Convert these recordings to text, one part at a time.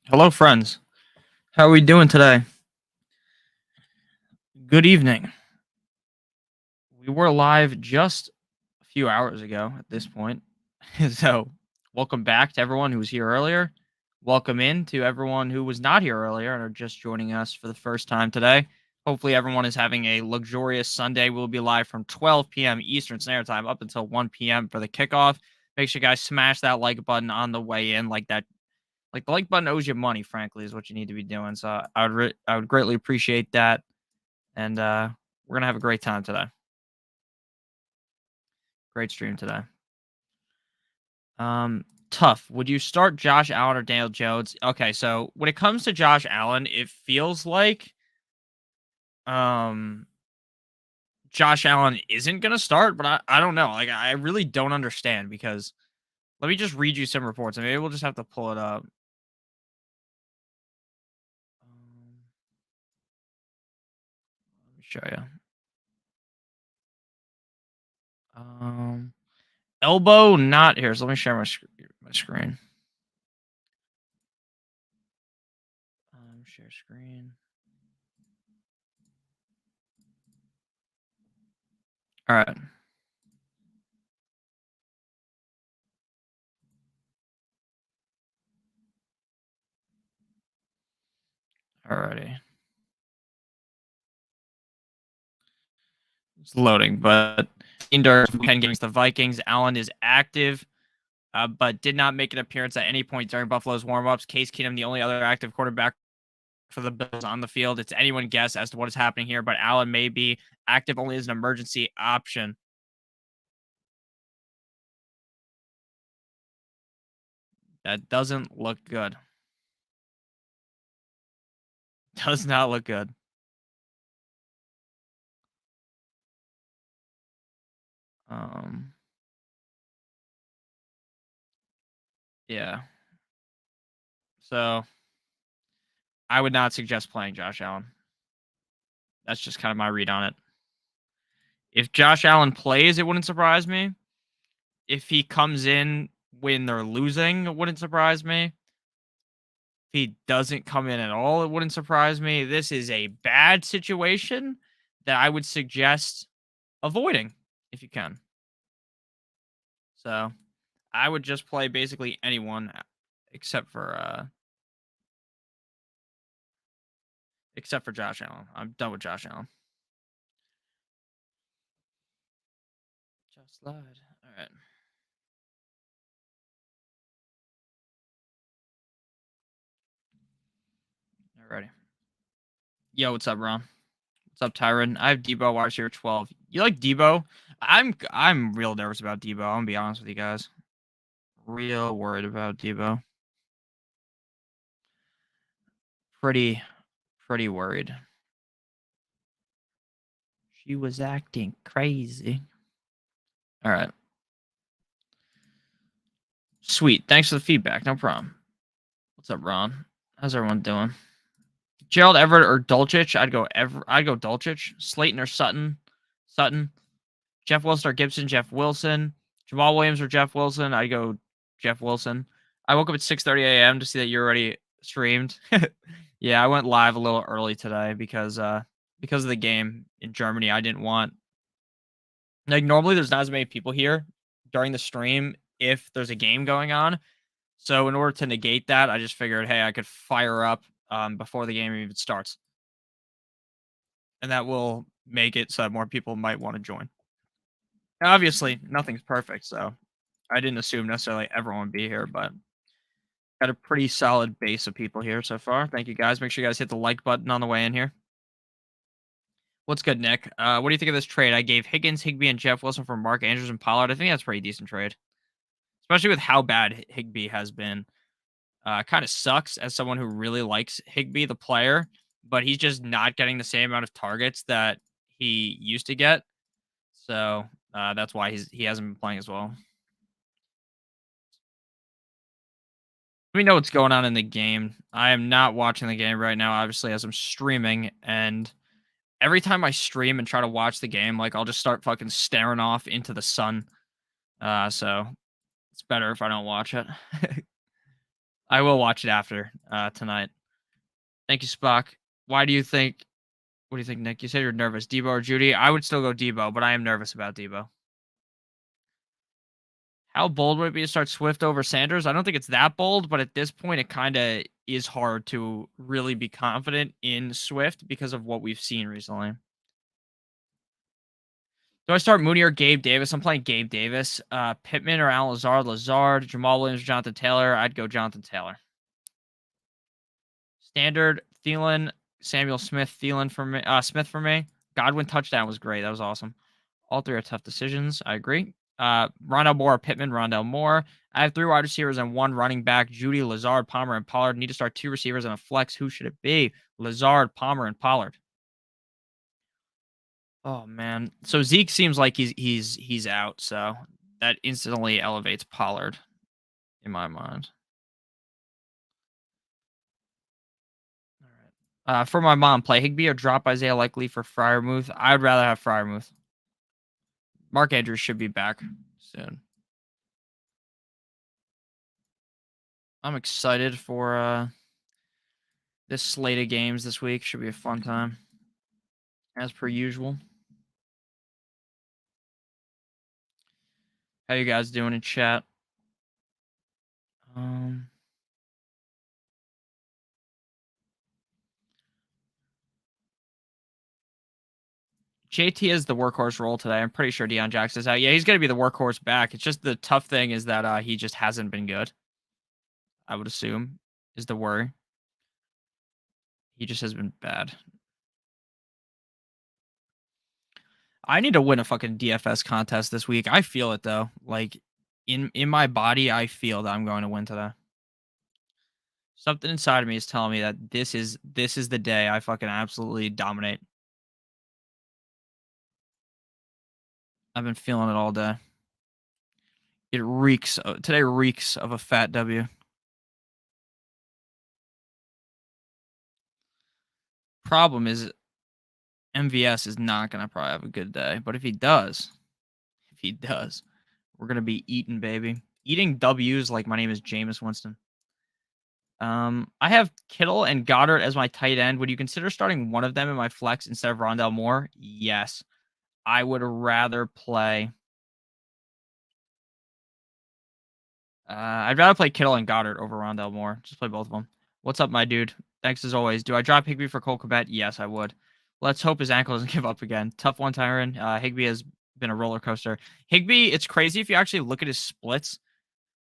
Hello, friends. How are we doing today? Good evening. We were live just a few hours ago at this point. So, welcome back to everyone who was here earlier. Welcome in to everyone who was not here earlier and are just joining us for the first time today. Hopefully, everyone is having a luxurious Sunday. We'll be live from 12 p.m. Eastern Standard Time up until 1 p.m. for the kickoff. Make sure you guys smash that like button on the way in, like that. Like the like button owes you money, frankly, is what you need to be doing. So I would greatly appreciate that. And we're gonna have a great time today. Great stream today. Tough. Would you start Josh Allen or Daniel Jones? Okay, so when it comes to Josh Allen, it feels like um Josh Allen isn't gonna start, but I don't know. Like I really don't understand because let me just read you some reports. Maybe we'll just have to pull it up. Let me show you. Um, Elbow not here. So let me share my screen. Share screen. All right. Alrighty. It's loading, but indoors weekend games the Vikings. Allen is active, but did not make an appearance at any point during Buffalo's warm-ups. Case Keenum, the only other active quarterback for the Bills on the field. It's anyone's guess as to what is happening here, but Allen may be active only as an emergency option. That doesn't look good. Does not look good. Yeah. So I would not suggest playing Josh Allen. That's just kind of my read on it. If Josh Allen plays, it wouldn't surprise me. If he comes in when they're losing, it wouldn't surprise me. If he doesn't come in at all, it wouldn't surprise me. This is a bad situation that I would suggest avoiding if you can. So I would just play basically anyone except for Josh Allen. I'm done with Josh Allen. Just slide. All right. Alrighty. Yo, what's up, Ron? What's up, Tyron? I have Debo wide receiver 12. You like Debo? I'm real nervous about Debo. I'm gonna be honest with you guys. Real worried about Debo. Pretty worried. She was acting crazy. All right. Sweet. Thanks for the feedback. No problem. What's up, Ron? How's everyone doing? Gerald Everett or Dulcich? I'd go Dulcich. Slayton or Sutton? Sutton. Jeff Wilson or Gibson? Jeff Wilson. Jamal Williams or Jeff Wilson? I'd go Jeff Wilson. I woke up at 6:30 a.m. to see that you already streamed. Yeah, I went live a little early today because of the game in Germany. I didn't want normally there's not as many people here during the stream if there's a game going on. So in order to negate that, I just figured, hey, I could fire up before the game even starts. And that will make it so that more people might want to join. Now, obviously, nothing's perfect, so I didn't assume necessarily everyone would be here, but got a pretty solid base of people here so far. Thank you guys. Make sure you guys hit the like button on the way in here. What's good, Nick? What do you think of this trade? I gave Higgins, Higbee, and Jeff Wilson for Mark Andrews and Pollard. I think that's a pretty decent trade, especially with how bad Higbee has been. Kind of sucks as someone who really likes Higbee, the player, but he's just not getting the same amount of targets that he used to get. So that's why he hasn't been playing as well. Let me know what's going on in the game. I am not watching the game right now, obviously, as I'm streaming, and every time I stream and try to watch the game, like I'll just start fucking staring off into the sun. So it's better if I don't watch it. I will watch it after tonight. Thank you, Spock. Why do you think? What do you think, Nick? You said you're nervous. Debo or Judy? I would still go Debo, but I am nervous about Debo. How bold would it be to start Swift over Sanders? I don't think it's that bold, but at this point, it kind of is hard to really be confident in Swift because of what we've seen recently. Do I start Mooney or Gabe Davis? I'm playing Gabe Davis. Pittman or Alan Lazard, Jamal Williams, Jonathan Taylor. I'd go Jonathan Taylor. Standard Thielen, Samuel Smith, Thielen for me. Smith for me. Godwin touchdown was great. That was awesome. All three are tough decisions. I agree. Rondell Moore or Pittman, Rondell Moore. I have 3 wide receivers and 1 running back. Judy, Lazard, Palmer, and Pollard. Need to start 2 receivers and a flex. Who should it be? Lazard, Palmer, and Pollard. Oh man. So Zeke seems like he's out, so that instantly elevates Pollard in my mind. All right. For my mom, play Higbee or drop Isaiah Likely for Freiermuth. I'd rather have Freiermuth. Mark Andrews should be back soon. I'm excited for this slate of games this week. Should be a fun time, as per usual. How you guys doing in chat? JT is the workhorse role today. I'm pretty sure Deion Jackson's out. Yeah, he's going to be the workhorse back. It's just the tough thing is that he just hasn't been good. I would assume is the worry. He just has been bad. I need to win a fucking DFS contest this week. I feel it though. Like in my body, I feel that I'm going to win today. Something inside of me is telling me that this is the day I fucking absolutely dominate. I've been feeling it all day. It reeks. Today reeks of a fat W. Problem is, MVS is not gonna probably have a good day. But if he does, we're gonna be eating, baby. Eating W's like my name is Jameis Winston. I have Kittle and Goddard as my tight end. Would you consider starting one of them in my flex instead of Rondell Moore? Yes. I would rather play. I'd rather play Kittle and Goddard over Rondell Moore. Just play both of them. What's up, my dude? Thanks as always. Do I drop Higbee for Cole Kmet? Yes, I would. Let's hope his ankle doesn't give up again. Tough one, Tyron. Higbee has been a roller coaster. Higbee, it's crazy if you actually look at his splits.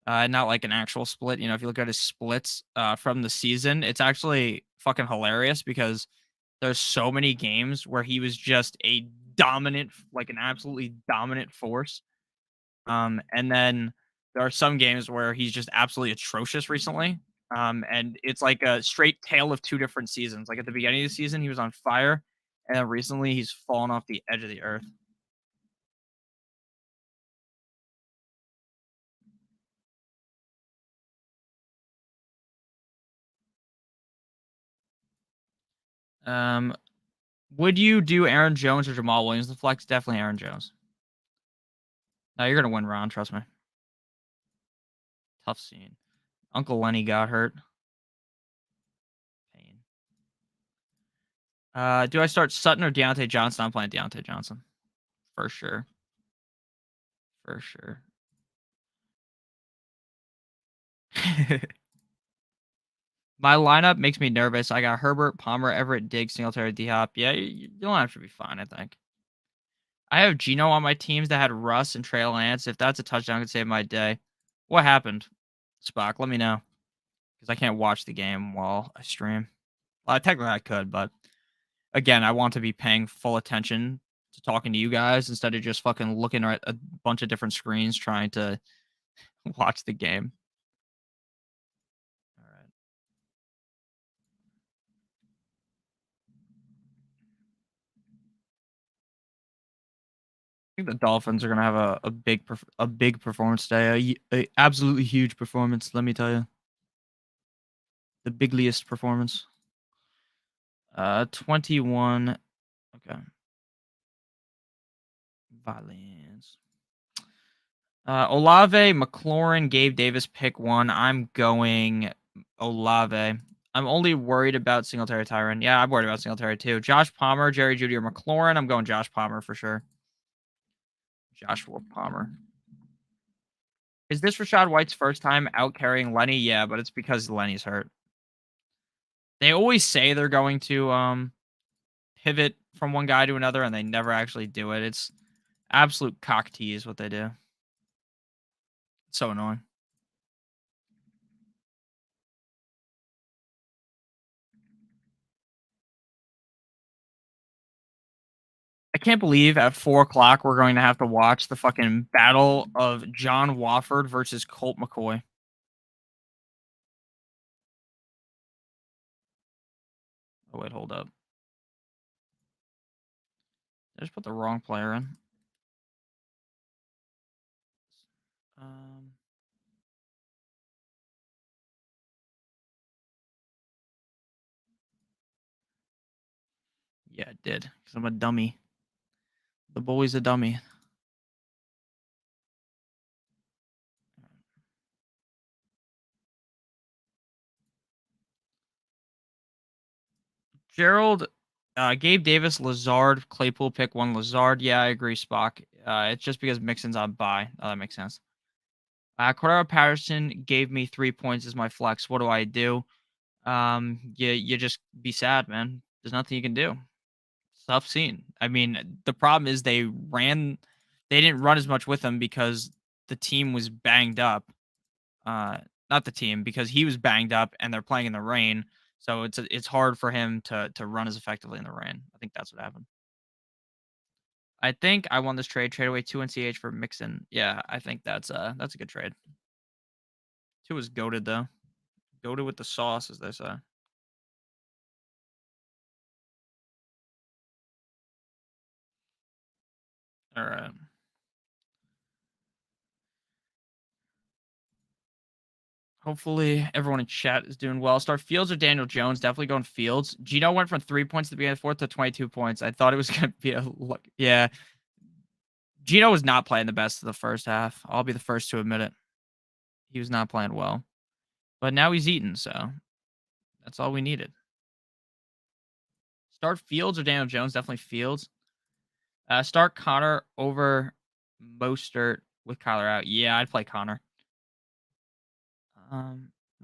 Not like an actual split. You know, if you look at his splits from the season, it's actually fucking hilarious because there's so many games where he was just a dominant, like an absolutely dominant force. And then there are some games where he's just absolutely atrocious recently. And it's like a straight tale of 2 different seasons. Like at the beginning of the season, he was on fire, and then recently he's fallen off the edge of the earth. Would you do Aaron Jones or Jamal Williams? The flex, definitely Aaron Jones. No, you're gonna win, Ron. Trust me. Tough scene. Uncle Lenny got hurt. Pain. Do I start Sutton or Deontay Johnson? I'm playing Deontay Johnson. For sure. For sure. My lineup makes me nervous. I got Herbert, Palmer, Everett, Diggs, Singletary, D-Hop. Yeah, you don't have to be fine, I think. I have Geno on my teams that had Russ and Trey Lance. If that's a touchdown, I could save my day. What happened, Spock? Let me know. Because I can't watch the game while I stream. Well, technically I could, but again, I want to be paying full attention to talking to you guys instead of just fucking looking at a bunch of different screens trying to watch the game. All right. I think the Dolphins are gonna have a big performance today, a absolutely huge performance. Let me tell you, the bigliest performance. 21. Okay. Violence. Olave, McLaurin, Gabe Davis, pick one. I'm going Olave. I'm only worried about Singletary Tyron. Yeah, I'm worried about Singletary too. Josh Palmer, Jerry Jeudy, or McLaurin. I'm going Josh Palmer for sure. Joshua Palmer. Is this Rachaad White's first time out carrying Lenny? Yeah, but it's because Lenny's hurt. They always say they're going to pivot from one guy to another, and they never actually do it. It's absolute cock tease what they do. It's so annoying. I can't believe at 4 o'clock we're going to have to watch the fucking battle of John Wofford versus Colt McCoy. Oh wait, hold up. I just put the wrong player in. Um, yeah, it did. Because I'm a dummy. The bully's a dummy. Gerald, Gabe Davis, Lazard, Claypool pick one Lazard. Yeah, I agree, Spock. It's just because Mixon's on bye. Oh, that makes sense. Cordero Patterson gave me 3 points as my flex. What do I do? You just be sad, man. There's nothing you can do. Tough scene. I mean, the problem is they didn't run as much with him because the team was banged up. Not the team, because he was banged up and they're playing in the rain. So it's hard for him to run as effectively in the rain. I think that's what happened. I think I won this trade. Trade away 2 NCH for Mixon. Yeah, I think that's a good trade. 2 is goated though. Goated with the sauce, as they say. All right. Hopefully everyone in chat is doing well. Start Fields or Daniel Jones? Definitely going Fields. Gino went from 3 points at the beginning of the fourth to 22 points. I thought it was going to be a look. Yeah. Gino was not playing the best of the first half. I'll be the first to admit it. He was not playing well. But now he's eating, so that's all we needed. Start Fields or Daniel Jones? Definitely Fields. Start Connor over Mostert with Kyler out. Yeah, I'd play Connor.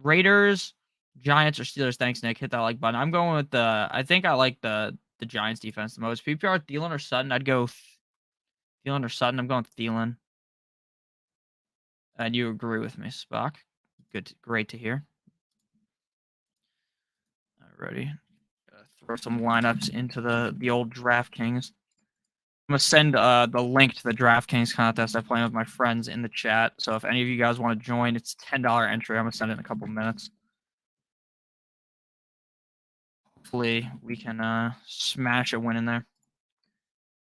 Raiders, Giants, or Steelers. Thanks, Nick. Hit that like button. I'm going with I think I like the Giants defense the most. PPR, Thielen or Sutton? I'd go Thielen or Sutton. I'm going Thielen. And you agree with me, Spock. Great to hear. Alrighty. Throw some lineups into the old DraftKings. I'm gonna send the link to the DraftKings contest I'm playing with my friends in the chat. So if any of you guys want to join, it's $10 entry. I'm gonna send it in a couple minutes. Hopefully we can smash a win in there.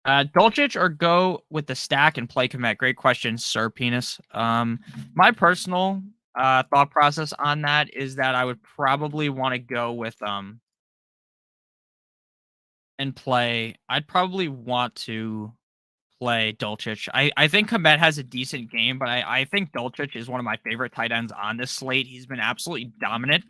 Dolchich or go with the stack and play commit? Great question, Sir Penis. My personal thought process on that is that I would probably want to go with and play. I'd probably want to play Dulcich. I think Komet has a decent game, but I think Dulcich is one of my favorite tight ends on this slate. He's been absolutely dominant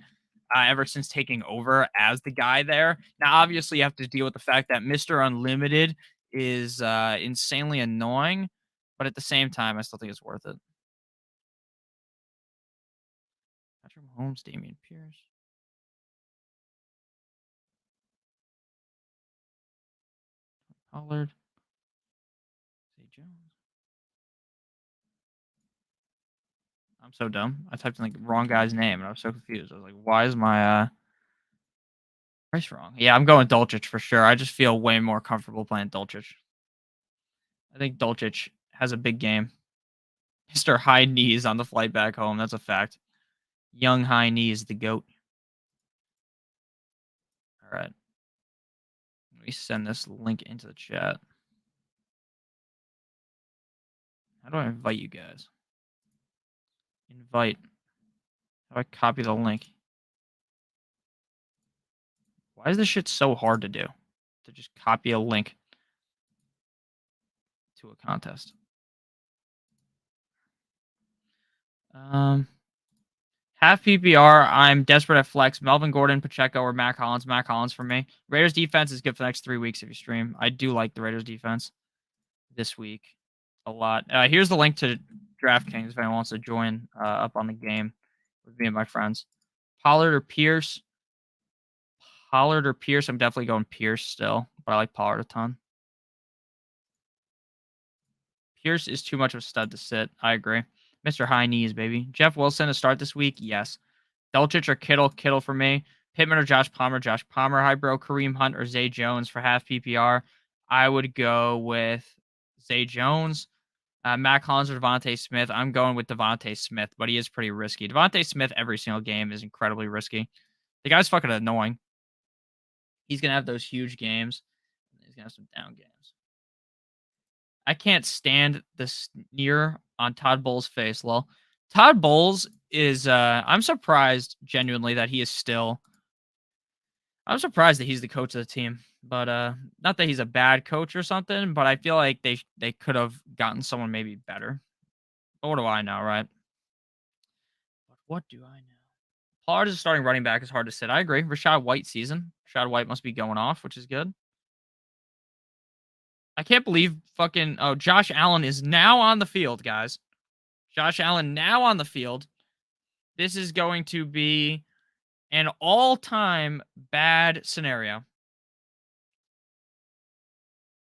ever since taking over as the guy there. Now, obviously, you have to deal with the fact that Mr. Unlimited is insanely annoying, but at the same time, I still think it's worth it. Patrick Mahomes, Damian Pierce. Pollard. Zay Jones. I'm so dumb. I typed in like the wrong guy's name and I was so confused. I was like, why is my price wrong? Yeah, I'm going Dulcich for sure. I just feel way more comfortable playing Dulcich. I think Dulcich has a big game. Mr. High Knees on the flight back home. That's a fact. Young High Knees, the GOAT. All right. Let me send this link into the chat. How do I invite you guys? Invite. How do I copy the link? Why is this shit so hard to do? To just copy a link to a contest. Half PPR, I'm desperate at flex. Melvin Gordon, Pacheco, or Mac Hollins. Mac Hollins for me. Raiders defense is good for the next 3 weeks if you stream. I do like the Raiders defense this week a lot. Here's the link to DraftKings if anyone wants to join up on the game with me and my friends. Pollard or Pierce? Pollard or Pierce? I'm definitely going Pierce still, but I like Pollard a ton. Pierce is too much of a stud to sit. I agree. Mr. High Knees, baby. Jeff Wilson to start this week? Yes. Dolchich or Kittle? Kittle for me. Pittman or Josh Palmer? Josh Palmer. Hi, bro. Kareem Hunt or Zay Jones for half PPR? I would go with Zay Jones. Mac Hollins or Devontae Smith? I'm going with Devontae Smith, but he is pretty risky. Devontae Smith every single game is incredibly risky. The guy's fucking annoying. He's going to have those huge games. He's going to have some down games. I can't stand the sneer on Todd Bowles' face, lol. Todd Bowles is, I'm surprised genuinely that he is still, I'm surprised that he's the coach of the team. But not that he's a bad coach or something, but I feel like they could have gotten someone maybe better. But what do I know, right? But what do I know? Pollard is starting running back is hard to sit. I agree. Rashad White season. Rashad White must be going off, which is good. I can't believe fucking Josh Allen is now on the field, guys. Josh Allen now on the field. This is going to be an all-time bad scenario.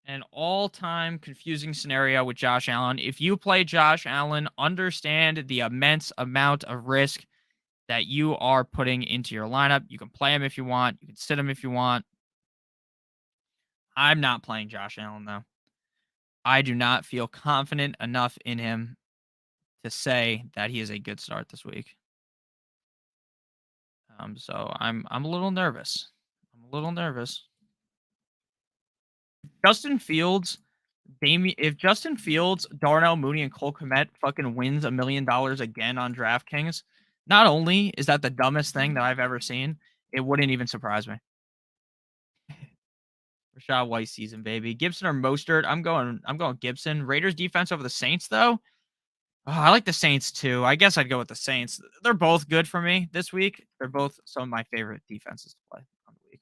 An all-time confusing scenario with Josh Allen. If you play Josh Allen, understand the immense amount of risk that you are putting into your lineup. You can play him if you want. You can sit him if you want. I'm not playing Josh Allen, though. I do not feel confident enough in him to say that he is a good start this week. So I'm a little nervous. I'm a little nervous. Justin Fields, if Justin Fields, Darnell Mooney, and Cole Kmet fucking wins $1 million again on DraftKings, not only is that the dumbest thing that I've ever seen, it wouldn't even surprise me. Rashad White season, baby. Gibson or Mostert? I'm going Gibson. Raiders defense over the Saints, though. Oh, I like the Saints too. I guess I'd go with the Saints. They're both good for me this week. They're both some of my favorite defenses to play on the week.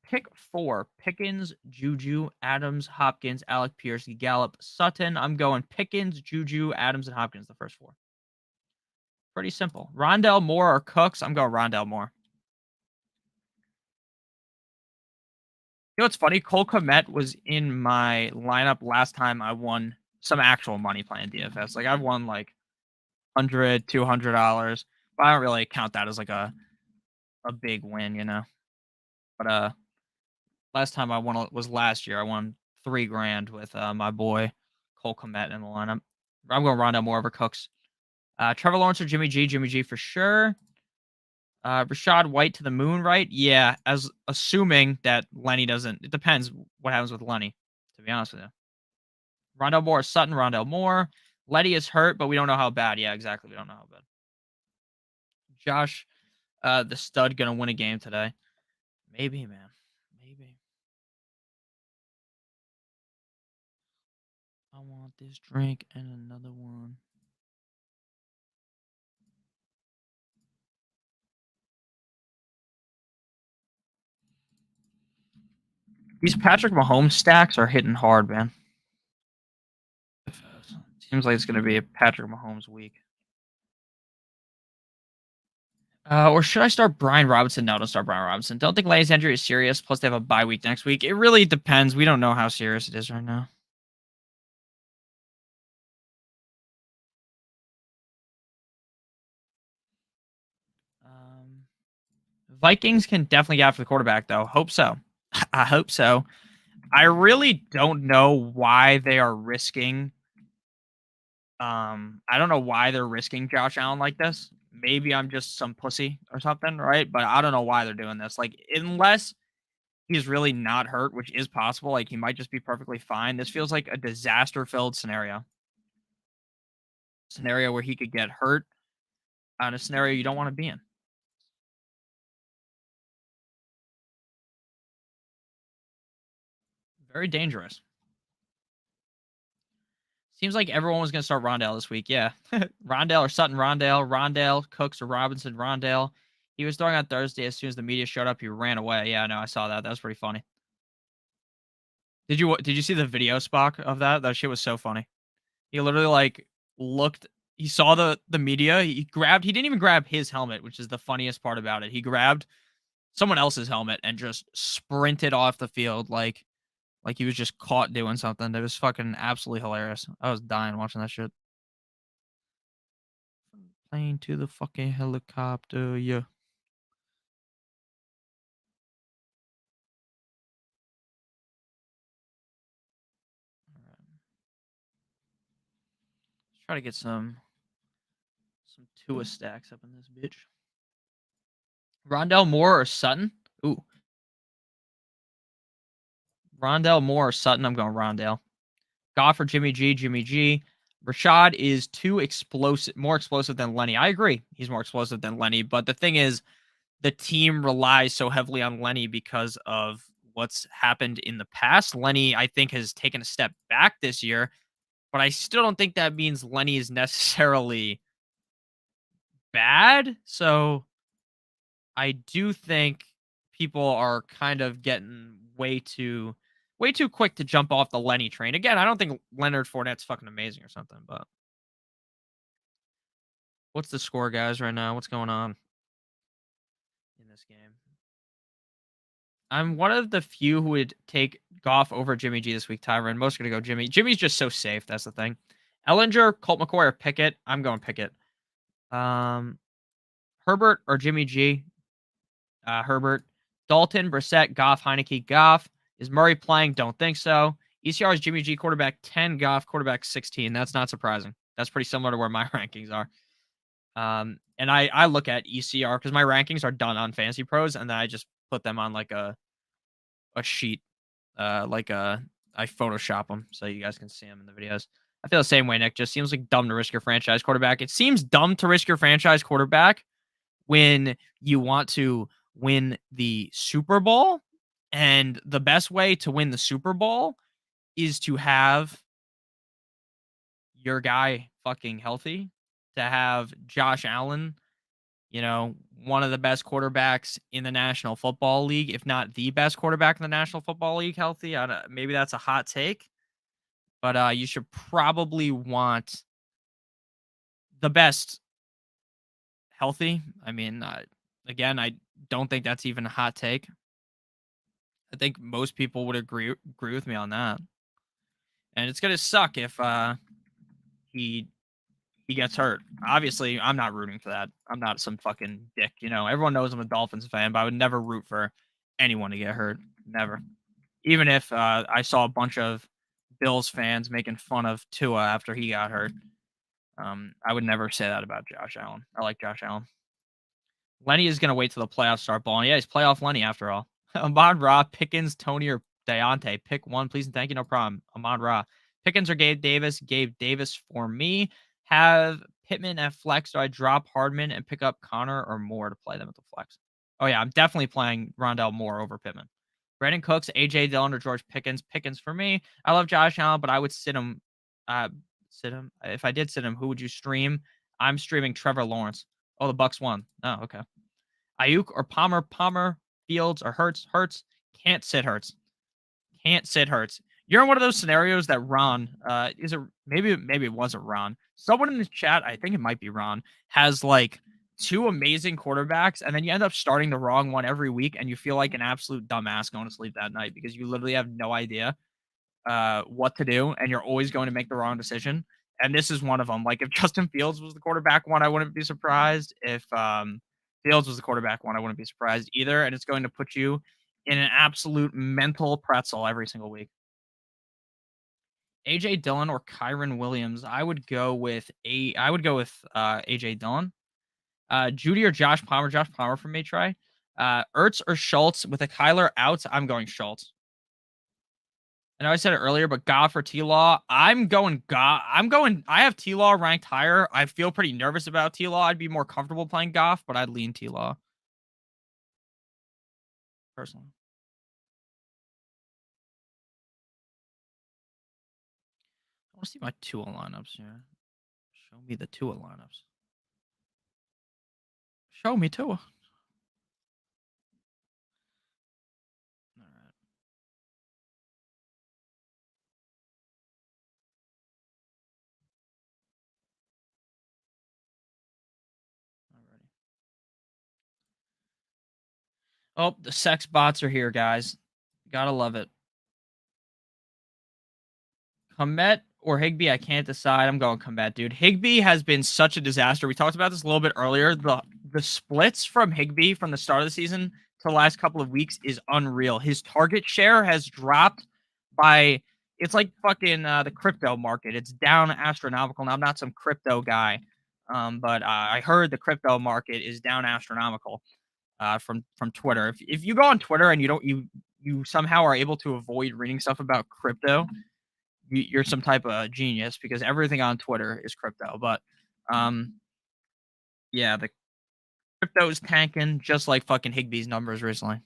Pick 4. Pickens, Juju, Adams, Hopkins, Alec Pierce, Gallup, Sutton. I'm going Pickens, Juju, Adams, and Hopkins, the first 4. Pretty simple. Rondell Moore or Cooks? I'm going Rondell Moore. You know what's funny? Cole Kmet was in my lineup last time I won some actual money playing DFS. Like I've won like $100, $200, but I don't really count that as like a big win, you know. But last time I won was last year. I won $3,000 with my boy Cole Kmet in the lineup. I'm going Rondell Moore over Cooks. Trevor Lawrence or Jimmy G? Jimmy G for sure. Rashad White to the moon, right? Yeah, as assuming that Lenny doesn't. It depends what happens with Lenny, to be honest with you. Rondell Moore, Sutton, Rondell Moore. Letty is hurt, but we don't know how bad. Yeah, exactly. We don't know how bad. Josh, the stud, gonna win a game today. Maybe, man. Maybe. I want this drink and another one. These Patrick Mahomes stacks are hitting hard, man. Seems like it's going to be a Patrick Mahomes week. Or should I start Brian Robinson? No, don't start Brian Robinson. Don't think Lenny's injury is serious. Plus, they have a bye week next week. It really depends. We don't know how serious it is right now. Vikings can definitely get after the quarterback, though. Hope so. I hope so. I really don't know why they are risking. I don't know why they're risking Josh Allen like this. Maybe I'm just some pussy or something, right? But I don't know why they're doing this. Like, unless he's really not hurt, which is possible, like he might just be perfectly fine. This feels like a disaster-filled scenario. Scenario where he could get hurt on a scenario you don't want to be in. Very dangerous. Seems like everyone was gonna start Rondale this week. Yeah, Rondale or Sutton, Rondale, Cooks or Robinson, Rondale. He was throwing on Thursday. As soon as the media showed up, he ran away. Yeah, no, I saw that. That was pretty funny. Did you see the video, Spock, of that? That shit was so funny. He literally like looked. He saw the media. He grabbed. He didn't even grab his helmet, which is the funniest part about it. He grabbed someone else's helmet and just sprinted off the field like he was just caught doing something. It was fucking absolutely hilarious. I was dying watching that shit. Plane to the fucking helicopter, yeah. Let's try to get some Tua stacks up in this bitch. Rondell Moore or Sutton? Ooh. Rondell Moore or Sutton? I'm going Rondell. Goff or Jimmy G? Jimmy G. Rashad is more explosive than Lenny. I agree. He's more explosive than Lenny. But the thing is, the team relies so heavily on Lenny because of what's happened in the past. Lenny, I think, has taken a step back this year, but I still don't think that means Lenny is necessarily bad. So I do think people are kind of getting way too quick to jump off the Lenny train. Again, I don't think Leonard Fournette's fucking amazing or something, but what's the score, guys, right now? What's going on in this game? I'm one of the few who would take Goff over Jimmy G this week, Tyron. Most are going to go Jimmy. Jimmy's just so safe. That's the thing. Ellinger, Colt McCoy, or Pickett. I'm going Pickett. Herbert or Jimmy G. Herbert. Dalton, Brissett, Goff, Heineke, Goff. Is Murray playing? Don't think so. ECR is Jimmy G, quarterback 10, Goff, quarterback 16. That's not surprising. That's pretty similar to where my rankings are. And I look at ECR because my rankings are done on Fantasy Pros, and then I just put them on like a sheet, I Photoshop them so you guys can see them in the videos. I feel the same way, Nick. Just seems like dumb to risk your franchise quarterback. It seems dumb to risk your franchise quarterback when you want to win the Super Bowl. And the best way to win the Super Bowl is to have your guy fucking healthy, to have Josh Allen, one of the best quarterbacks in the National Football League, if not the best quarterback in the National Football League healthy. Maybe that's a hot take, but you should probably want the best healthy. I mean, again, I don't think that's even a hot take. I think most people would agree with me on that. And it's gonna suck if he gets hurt. Obviously, I'm not rooting for that. I'm not some fucking dick. Everyone knows I'm a Dolphins fan, but I would never root for anyone to get hurt. Never. Even if I saw a bunch of Bills fans making fun of Tua after he got hurt. I would never say that about Josh Allen. I like Josh Allen. Lenny is going to wait till the playoffs start balling. Yeah, he's playoff Lenny after all. Amon-Ra, Pickens, Tony, or Deontay. Pick one, please, and thank you. No problem. Amon-Ra. Pickens or Gabe Davis? Gabe Davis for me. Have Pittman at flex. Do I drop Hardman and pick up Connor or Moore to play them at the flex? Oh, yeah, I'm definitely playing Rondell Moore over Pittman. Brandon Cooks, A.J. Dillon, or George Pickens. Pickens for me. I love Josh Allen, but I would sit him. If I did sit him, who would you stream? I'm streaming Trevor Lawrence. Oh, the Bucks won. Oh, okay. Ayuk or Palmer, Fields or Hurts. Can't sit Hurts. Can't sit Hurts. You're in one of those scenarios that Ron, is it maybe it wasn't Ron. Someone in the chat, I think it might be Ron, has like two amazing quarterbacks, and then you end up starting the wrong one every week, and you feel like an absolute dumbass going to sleep that night because you literally have no idea what to do, and you're always going to make the wrong decision. And this is one of them. Like if Justin Fields was the quarterback one, I wouldn't be surprised. If Fields was the quarterback one, I wouldn't be surprised either. And it's going to put you in an absolute mental pretzel every single week. AJ Dillon or Kyron Williams? I would go with AJ Dillon. Judy or Josh Palmer? Josh Palmer for me. Try. Ertz or Schultz with a Kyler out. I'm going Schultz. I know I said it earlier, but Goff or T-Law. I'm going Goff. I have T-Law ranked higher. I feel pretty nervous about T-Law. I'd be more comfortable playing Goff, but I'd lean T-Law. Personally. want to see my Tua lineups here. Show me the Tua lineups. Show me Tua. All right. Alrighty. Oh, the sex bots are here, guys. Gotta love it. Komet or Higby, I can't decide. I'm going Komet, dude. Higby has been such a disaster. We talked about this a little bit earlier. The splits from Higby from the start of the season to the last couple of weeks is unreal. His target share has dropped by it's like fucking the crypto market. It's down astronomical. Now I'm not some crypto guy, but I heard the crypto market is down astronomical from Twitter. If you go on Twitter and you somehow are able to avoid reading stuff about crypto, you're some type of genius because everything on Twitter is crypto. But yeah, the crypto's tanking just like fucking Higby's numbers recently.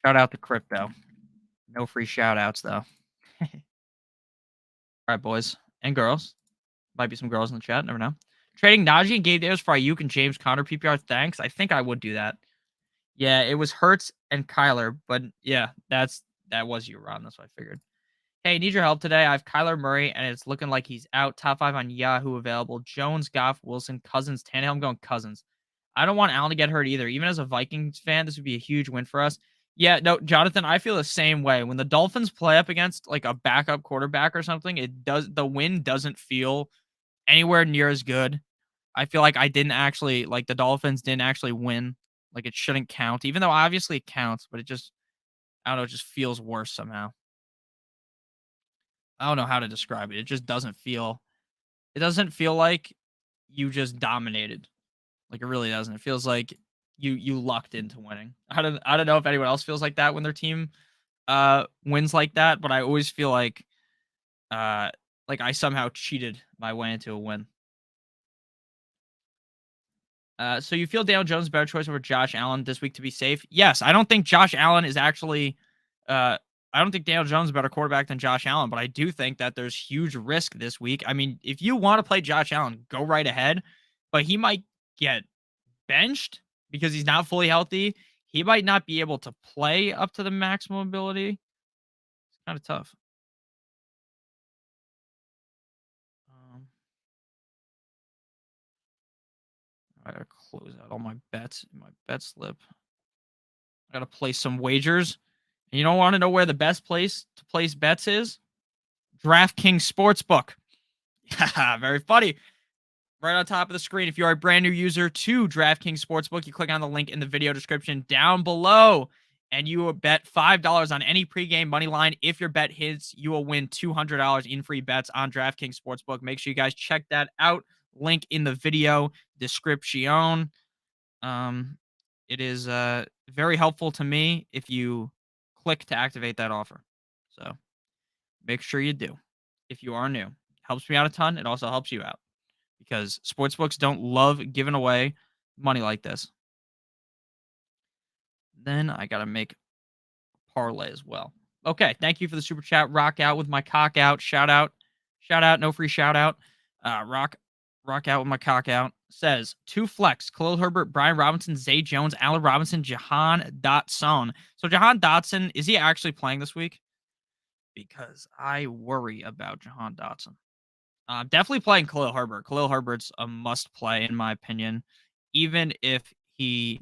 Shout out to crypto. No free shout outs though. All right, boys and girls. Might be some girls in the chat. Never know. Trading Najee and Gabe Davis for Ayuk and James Conner PPR. Thanks. I think I would do that. Yeah, it was Hurts and Kyler, but yeah, that was you, Ron. That's what I figured. Hey, need your help today. I have Kyler Murray, and it's looking like he's out. Top 5 on Yahoo available. Jones, Goff, Wilson, Cousins, Tannehill. I'm going Cousins. I don't want Allen to get hurt either. Even as a Vikings fan, this would be a huge win for us. Yeah, no, Jonathan, I feel the same way. When the Dolphins play up against like a backup quarterback or something, the win doesn't feel anywhere near as good. I feel like the Dolphins didn't actually win. Like it shouldn't count, even though obviously it counts, but I don't know, it just feels worse somehow. I don't know how to describe it. It doesn't feel like you just dominated. Like it really doesn't. It feels like you lucked into winning. I don't know if anyone else feels like that when their team wins like that, but I always feel like I somehow cheated my way into a win. So you feel Daniel Jones better choice over Josh Allen this week to be safe? Yes, I don't think Josh Allen is actually I don't think Daniel Jones is a better quarterback than Josh Allen, but I do think that there's huge risk this week. I mean, if you want to play Josh Allen, go right ahead, but he might get benched because he's not fully healthy. He might not be able to play up to the maximum ability. It's kind of tough. I gotta close out all my bets in my bet slip. I gotta place some wagers. And you don't want to know where the best place to place bets is? DraftKings Sportsbook. Very funny. Right on top of the screen, if you are a brand new user to DraftKings Sportsbook, you click on the link in the video description down below, and you will bet $5 on any pregame money line. If your bet hits, you will win $200 in free bets on DraftKings Sportsbook. Make sure you guys check that out. Link in the video description. It is very helpful to me if you click to activate that offer. So make sure you do if you are new. Helps me out a ton. It also helps you out because sportsbooks don't love giving away money like this. Then I got to make a parlay as well. Okay, thank you for the super chat. Rock out with my cock out. Shout out. No free shout out. Rock out with my cock out. Says 2 flex, Khalil Herbert, Brian Robinson, Zay Jones, Allen Robinson, Jahan Dotson. So Jahan Dotson, is he actually playing this week? Because I worry about Jahan Dotson. Definitely playing Khalil Herbert. Khalil Herbert's a must play in my opinion. Even if he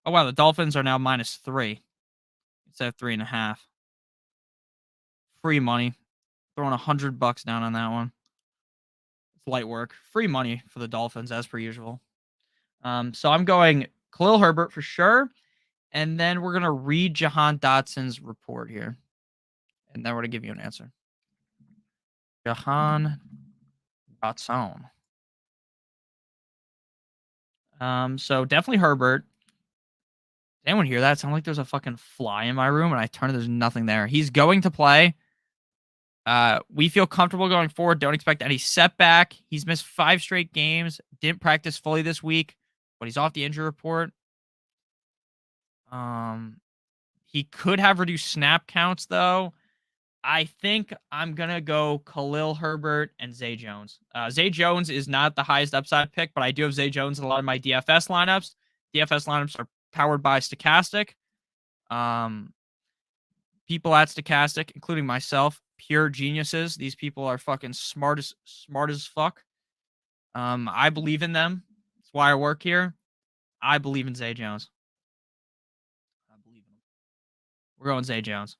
oh wow, the Dolphins are now -3 instead of 3.5. Free money. Throwing $100 down on that one. It's light work. Free money for the Dolphins as per usual. So I'm going Khalil Herbert for sure. And then we're gonna read Jahan Dotson's report here. And then we're gonna give you an answer. Jahan Dotson. So definitely Herbert. Did anyone hear that? It sounded like there's a fucking fly in my room, and I turn it, there's nothing there. He's going to play. We feel comfortable going forward. Don't expect any setback. He's missed 5 straight games. Didn't practice fully this week, but he's off the injury report. He could have reduced snap counts though. I think I'm gonna go Khalil Herbert and Zay Jones. Zay Jones is not the highest upside pick, but I do have Zay Jones in a lot of my DFS lineups. DFS lineups are powered by Stokastic. Um, People at Stokastic, including myself, pure geniuses. These people are fucking smart as fuck. I believe in them. That's why I work here. I believe in Zay Jones. I believe in him. We're going Zay Jones.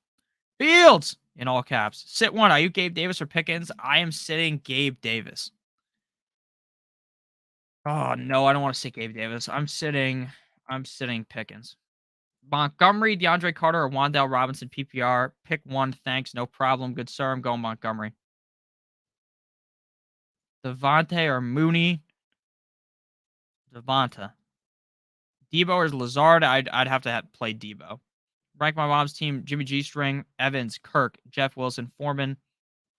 Fields in all caps. Sit one. Are you Gabe Davis or Pickens? I am sitting Gabe Davis. Oh no, I don't want to sit Gabe Davis. I'm sitting Pickens. Montgomery, DeAndre Carter, or Wan'Dale Robinson PPR. Pick one. Thanks. No problem. Good sir. I'm going Montgomery. Devontae or Mooney. Devonta. Debo or Lazard. I'd have to play Debo. Rank my mom's team: Jimmy G String, Evans, Kirk, Jeff Wilson, Foreman.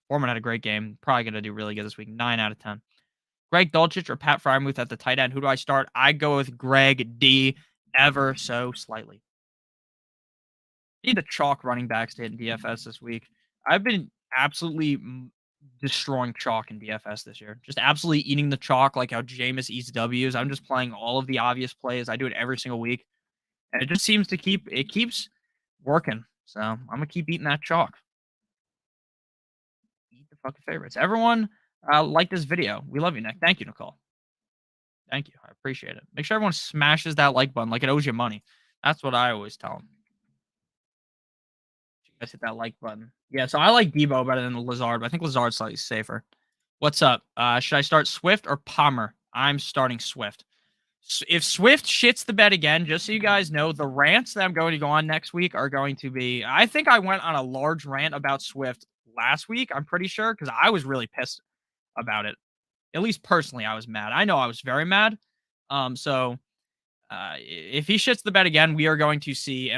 Foreman had a great game. Probably gonna do really good this week. 9 out of 10. Greg Dulcich or Pat Frymuth at the tight end. Who do I start? I go with Greg D. Ever so slightly. Need the chalk running backs to hit in DFS this week. I've been absolutely destroying chalk in DFS this year. Just absolutely eating the chalk like how Jameis eats W's. I'm just playing all of the obvious plays. I do it every single week. And it just seems to keeps working. So I'm gonna keep eating that chalk. Eat the fucking favorites. Everyone like this video. We love you, Nick. Thank you, Nicole. Thank you. I appreciate it. Make sure everyone smashes that like button like it owes you money. That's what I always tell them. You guys hit that like button. Yeah, so I like Debo better than Lazard, but I think Lazard's slightly safer. What's up? Should I start Swift or Palmer? I'm starting Swift. If Swift shits the bed again, just so you guys know, the rants that I'm going to go on next week are going to be. I think I went on a large rant about Swift last week. I'm pretty sure because I was really pissed about it. At least personally, I was mad. I know I was very mad. So if he shits the bed again, we are going to see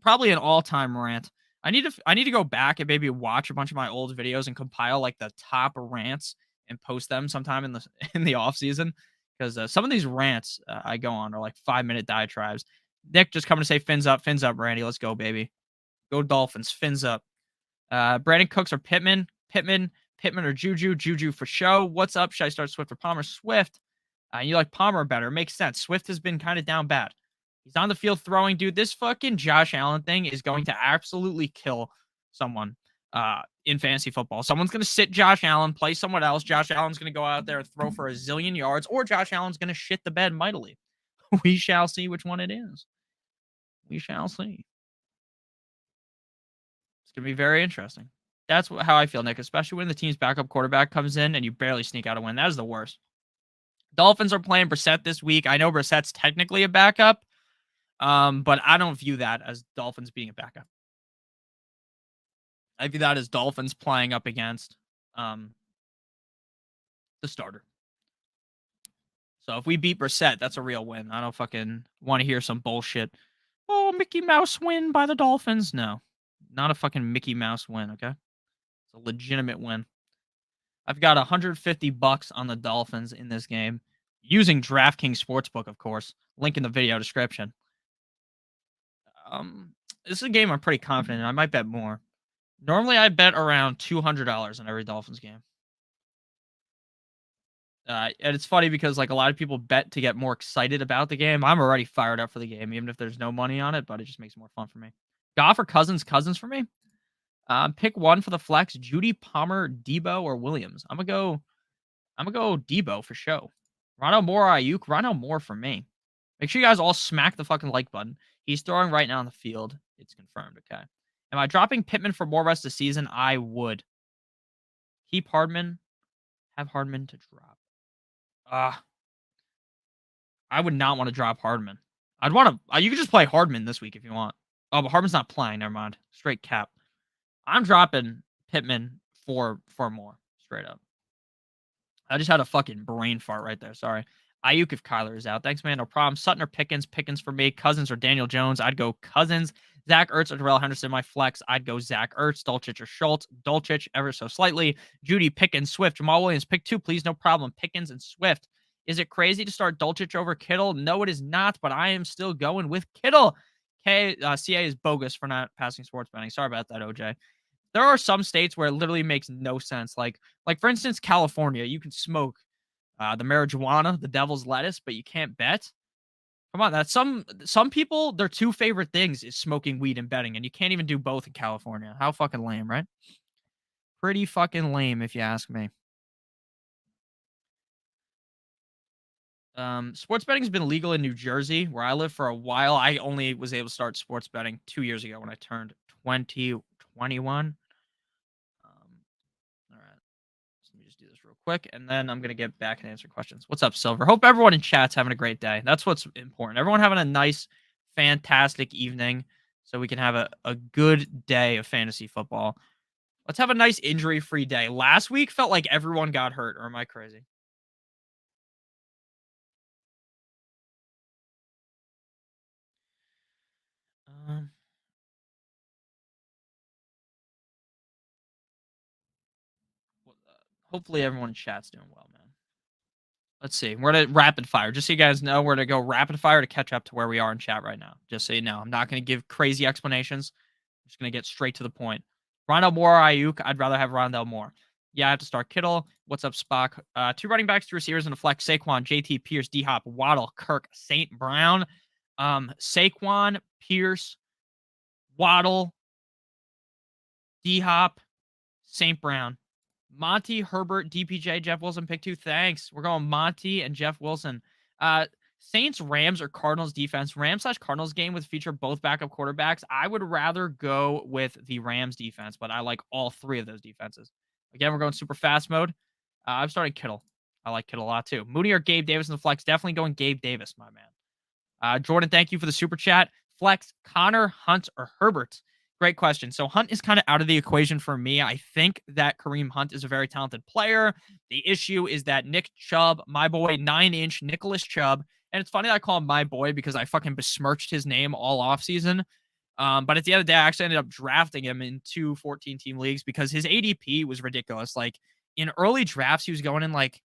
probably an all-time rant. I need to go back and maybe watch a bunch of my old videos and compile like the top rants and post them sometime in the in the off season because some of these rants I go on are like 5-minute diatribes. Nick just coming to say fins up, Randy. Let's go, baby. Go Dolphins, fins up. Brandon Cooks or Pittman, or Juju for show. What's up? Should I start Swift or Palmer? Swift. You like Palmer better. Makes sense. Swift has been kind of down bad. He's on the field throwing, dude. This fucking Josh Allen thing is going to absolutely kill someone in fantasy football. Someone's going to sit Josh Allen, play someone else. Josh Allen's going to go out there and throw for a zillion yards, or Josh Allen's going to shit the bed mightily. We shall see which one it is. We shall see. It's going to be very interesting. That's how I feel, Nick, especially when the team's backup quarterback comes in and you barely sneak out a win. That is the worst. Dolphins are playing Brissett this week. I know Brissett's technically a backup, but I don't view that as Dolphins being a backup. I view that as Dolphins playing up against the starter. So if we beat Brissett, that's a real win. I don't fucking want to hear some bullshit. Oh, Mickey Mouse win by the Dolphins. No, not a fucking Mickey Mouse win, okay? It's a legitimate win. I've got $150 on the Dolphins in this game using DraftKings Sportsbook, of course. Link in the video description. This is a game I'm pretty confident in. I might bet more. Normally, I bet around $200 on every Dolphins game. And it's funny because like a lot of people bet to get more excited about the game. I'm already fired up for the game, even if there's no money on it, but it just makes it more fun for me. Goff or Cousins for me. Pick one for the flex: Judy, Palmer, Debo, or Williams. I'm gonna go Debo for show. Ronald Moore, Ayuk. Ronald Moore for me. Make sure you guys all smack the fucking like button. He's throwing right now on the field. It's confirmed. Okay. Am I dropping Pittman for more rest of the season? I would. Keep Hardman. Have Hardman to drop. I would not want to drop Hardman. I'd want to. You could just play Hardman this week if you want. Oh, but Hardman's not playing. Never mind. Straight cap. I'm dropping Pittman for more. Straight up. I just had a fucking brain fart right there. Sorry. Ayuk if Kyler is out. Thanks, man. No problem. Sutton or Pickens. Pickens for me. Cousins or Daniel Jones. I'd go Cousins. Zach Ertz or Darrell Henderson. My flex. I'd go Zach Ertz. Dulcich or Schultz. Dulcich ever so slightly. Judy, Pickens, Swift. Jamal Williams. Pick two, please. No problem. Pickens and Swift. Is it crazy to start Dulcich over Kittle? No, it is not, but I am still going with Kittle. CA is bogus for not passing sports betting. Sorry about that, OJ. There are some states where it literally makes no sense. Like for instance, California, you can smoke the marijuana, the devil's lettuce, but you can't bet. Come on, that's some people. Their two favorite things is smoking weed and betting, and you can't even do both in California. How fucking lame, right? Pretty fucking lame, if you ask me. Sports betting has been legal in New Jersey, where I live for a while. I only was able to start sports betting 2 years ago when I turned 21. All right. So let me just do this real quick, and then I'm gonna get back and answer questions. What's up, Silver? Hope everyone in chat's having a great day. That's what's important. Everyone having a nice, fantastic evening, so we can have a good day of fantasy football. Let's have a nice injury-free day. Last week felt like everyone got hurt, or am I crazy? Um, hopefully everyone in chat's doing well, man. Let's see. We're to rapid fire. Just so you guys know, we're to go rapid fire to catch up to where we are in chat right now. Just so you know, I'm not going to give crazy explanations. I'm just going to get straight to the point. Rondell Moore or Ayuk? I'd rather have Rondell Moore. Yeah, I have to start Kittle. What's up, Spock? Two running backs, two receivers, and a flex. Saquon, JT, Pierce, D Hop, Waddle, Kirk, St. Brown. Saquon, Pierce, Waddle, D Hop, St. Brown. Monty, Herbert, DPJ, Jeff Wilson, pick two. Thanks. We're going Monty and Jeff Wilson. Saints, Rams, or Cardinals defense. Rams/Cardinals game with feature both backup quarterbacks. I would rather go with the Rams defense, but I like all three of those defenses. Again, we're going super fast mode. I'm starting Kittle. I like Kittle a lot too. Mooney or Gabe Davis in the flex. Definitely going Gabe Davis, my man. Jordan, thank you for the super chat. Flex, Connor, Hunt, or Herbert? Great question. So Hunt is kind of out of the equation for me. I think that Kareem Hunt is a very talented player. The issue is that Nick Chubb, my boy, 9-inch Nicholas Chubb, and it's funny that I call him my boy because I fucking besmirched his name all offseason. But at the end of the day, I actually ended up drafting him in two 14-team leagues because his ADP was ridiculous. Like in early drafts, he was going in like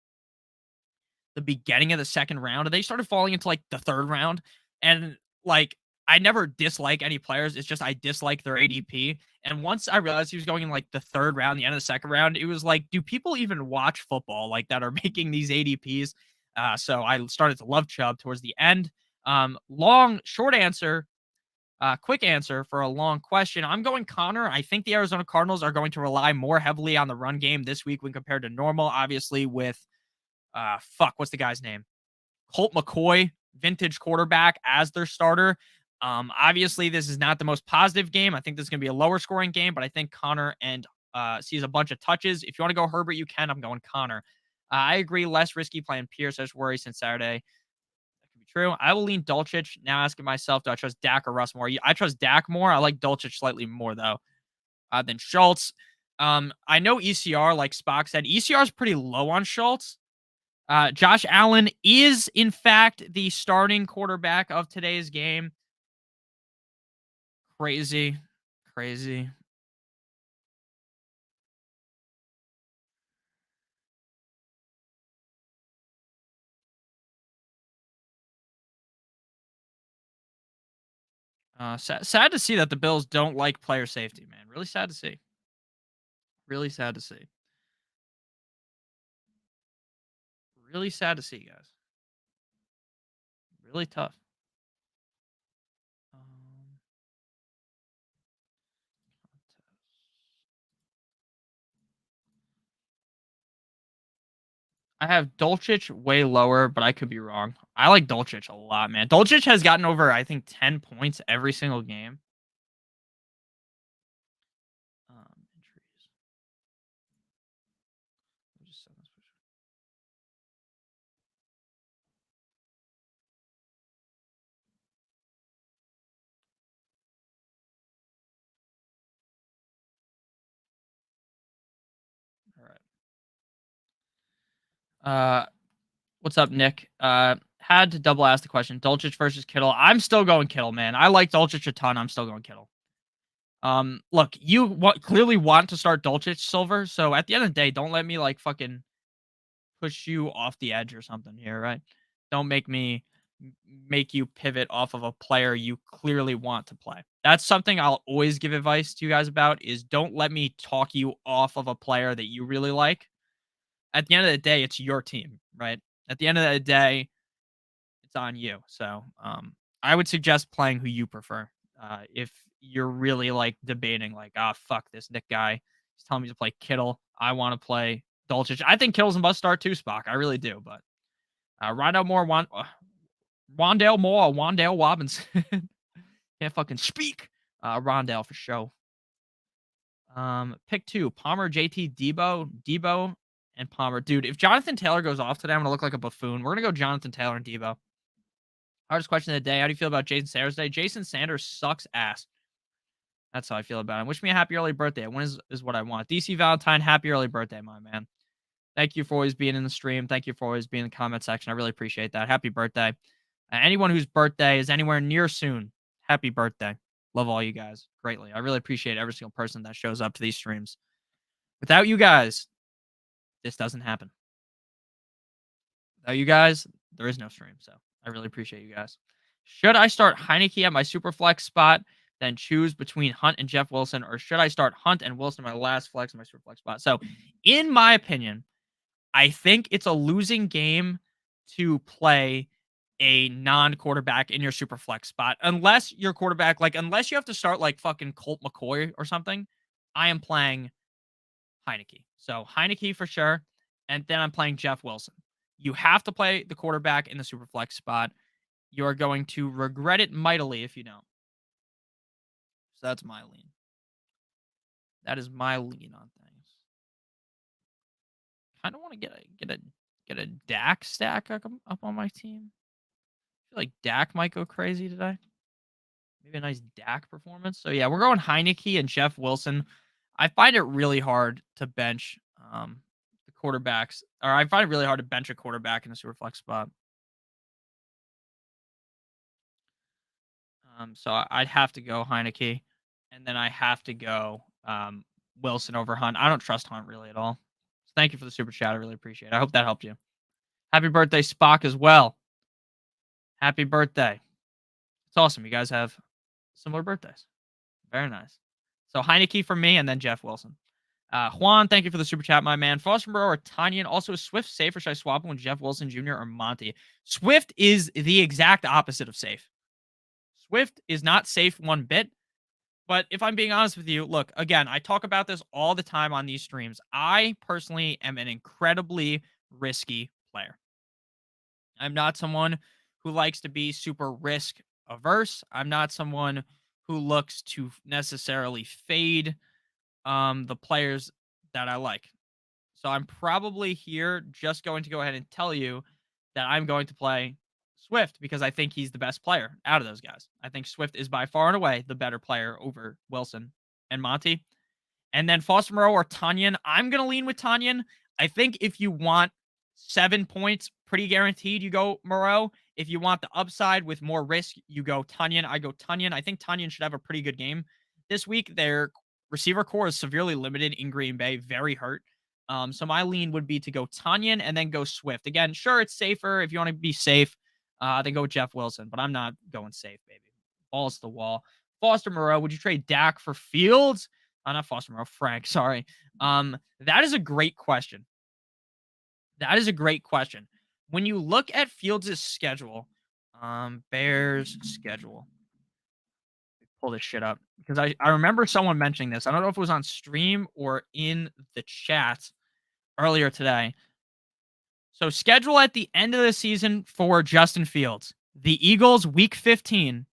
the beginning of the second round, and they started falling into like the third round. And like I never dislike any players. It's just I dislike their ADP. And once I realized he was going in like the third round, the end of the second round, it was like, do people even watch football like that are making these ADPs? So I started to love Chubb towards the end. Short answer, quick answer for a long question. I'm going Connor. I think the Arizona Cardinals are going to rely more heavily on the run game this week when compared to normal, obviously with what's the guy's name? Colt McCoy, vintage quarterback, as their starter. Obviously, this is not the most positive game. I think this is going to be a lower scoring game, but I think Connor and sees a bunch of touches. If you want to go Herbert, you can. I'm going Connor. I agree. Less risky playing Pierce. I just worry since Saturday. That could be true. I will lean Dulcich. Now asking myself, do I trust Dak or Russ more? I trust Dak more. I like Dulcich slightly more, though, than Schultz. I know ECR, like Spock said, ECR is pretty low on Schultz. Josh Allen is, in fact, the starting quarterback of today's game. Crazy. Sad to see that the Bills don't like player safety, man. Really sad to see. Really sad to see. Really sad to see, guys. Really tough. I have Dulcich way lower, but I could be wrong. I like Dulcich a lot, man. Dulcich has gotten over, I think, 10 points every single game. Entries. All right. What's up, Nick? Had to double ask the question. Dulcich versus Kittle. I'm still going Kittle, man. I like Dulcich a ton. I'm still going Kittle. Look, you clearly want to start Dulcich, Silver. So at the end of the day, don't let me like fucking push you off the edge or something here, right? Don't make me make you pivot off of a player you clearly want to play. That's something I'll always give advice to you guys about is don't let me talk you off of a player that you really like. At the end of the day, it's your team, right? At the end of the day, it's on you. So, I would suggest playing who you prefer. If you're really like debating, like, ah, fuck this Nick guy, he's telling me to play Kittle. I want to play Dolchich. I think Kittle's a must start too, Spock. I really do. But Rondale Moore, Wandale Moore, Wandale Robinson. Can't fucking speak. Rondale for show. Pick 2. Palmer, JT, Debo, and Palmer. Dude, if Jonathan Taylor goes off today, I'm gonna look like a buffoon. We're gonna go Jonathan Taylor and Debo. Hardest question of the day. How do you feel about Jason Sanders today? Jason Sanders sucks ass. That's how I feel about him. Wish me a happy early birthday. When is what I want. DC Valentine, happy early birthday, my man. Thank you for always being in the stream. Thank you for always being in the comment section. I really appreciate that. Happy birthday. Anyone whose birthday is anywhere near soon, happy birthday. Love all you guys greatly. I really appreciate every single person that shows up to these streams. Without you guys, this doesn't happen. Without you guys, there is no stream. So I really appreciate you guys. Should I start Heineke at my super flex spot, then choose between Hunt and Jeff Wilson, or should I start Hunt and Wilson my last flex in my super flex spot? So, in my opinion, I think it's a losing game to play a non-quarterback in your super flex spot. Unless your quarterback, unless you have to start like fucking Colt McCoy or something, I am playing Heineke. So Heineke for sure. And then I'm playing Jeff Wilson. You have to play the quarterback in the super flex spot. You're going to regret it mightily if you don't. So that's my lean. That is my lean on things. Kind of want to get a Dak stack up on my team. I feel like Dak might go crazy today. Maybe a nice Dak performance. So yeah, we're going Heineke and Jeff Wilson. I find it really hard to bench the quarterbacks, or I find it really hard to bench a quarterback in the super flex spot. So I'd have to go Heineke, and then I have to go Wilson over Hunt. I don't trust Hunt really at all. So thank you for the super chat. I really appreciate it. I hope that helped you. Happy birthday, Spock, as well. Happy birthday. It's awesome. You guys have similar birthdays. Very nice. So Heineke for me, and then Jeff Wilson. Juan, thank you for the super chat, my man. Foster Moreau or Tanyan. Also, is Swift safe, or should I swap him with Jeff Wilson Jr. or Monty? Swift is the exact opposite of safe. Swift is not safe one bit. But if I'm being honest with you, look, again, I talk about this all the time on these streams. I personally am an incredibly risky player. I'm not someone who likes to be super risk averse. I'm not someone who looks to necessarily fade the players that I like. So I'm probably here just going to go ahead and tell you that I'm going to play Swift because I think he's the best player out of those guys. I think Swift is by far and away the better player over Wilson and Monty. And then Foster Moreau or Tanyan. I'm going to lean with Tanyan. I think if you want 7 points, pretty guaranteed, you go Moreau. If you want the upside with more risk, you go Tanyan. I go Tanyan. I think Tanyan should have a pretty good game this week. Their receiver core is severely limited in Green Bay, very hurt. So my lean would be to go Tanyan and then go Swift. Again, sure, it's safer if you want to be safe. Then go with Jeff Wilson, but I'm not going safe, baby. Balls to the wall. Foster Moreau, would you trade Dak for Fields? Not Foster Moreau, Frank, sorry. That is a great question. That is a great question. When you look at Fields' schedule, Bears schedule. Pull this shit up because I remember someone mentioning this. I don't know if it was on stream or in the chat earlier today. So schedule at the end of the season for Justin Fields. The Eagles, week 15.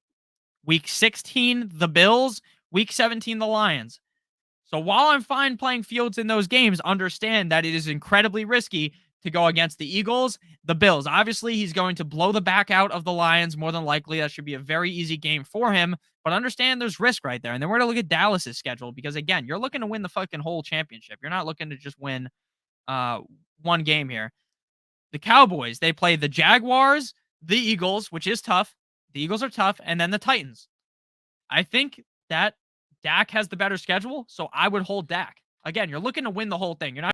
Week 16, the Bills. Week 17, the Lions. So while I'm fine playing Fields in those games, understand that it is incredibly risky to go against the Eagles, the Bills. Obviously, he's going to blow the back out of the Lions more than likely. That should be a very easy game for him. But understand there's risk right there. And then we're going to look at Dallas's schedule because, again, you're looking to win the fucking whole championship. You're not looking to just win one game here. The Cowboys, they play the Jaguars, the Eagles, which is tough. The Eagles are tough. And then the Titans. I think that Dak has the better schedule, so I would hold Dak. Again, you're looking to win the whole thing. You're not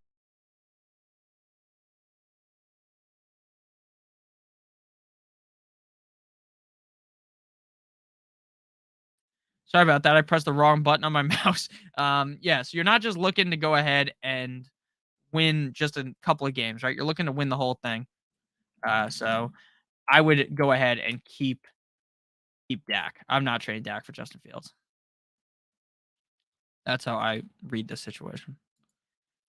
Sorry about that. I pressed the wrong button on my mouse. Yeah, so you're not just looking to go ahead and win just a couple of games, right? You're looking to win the whole thing. So I would go ahead and keep Dak. I'm not trading Dak for Justin Fields. That's how I read this situation.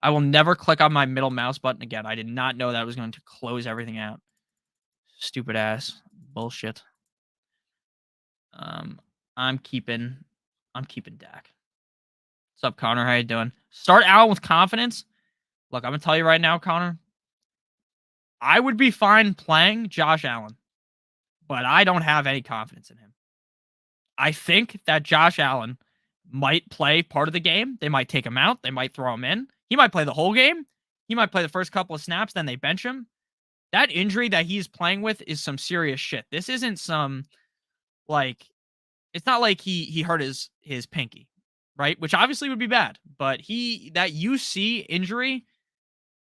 I will never click on my middle mouse button again. I did not know that I was going to close everything out. Stupid ass bullshit. I'm keeping Dak. What's up, Connor? How you doing? Start Allen with confidence. Look, I'm gonna tell you right now, Connor. I would be fine playing Josh Allen, but I don't have any confidence in him. I think that Josh Allen might play part of the game. They might take him out. They might throw him in. He might play the whole game. He might play the first couple of snaps, then they bench him. That injury that he's playing with is some serious shit. This isn't some like it's not like he hurt his pinky, right? Which obviously would be bad, but that UC injury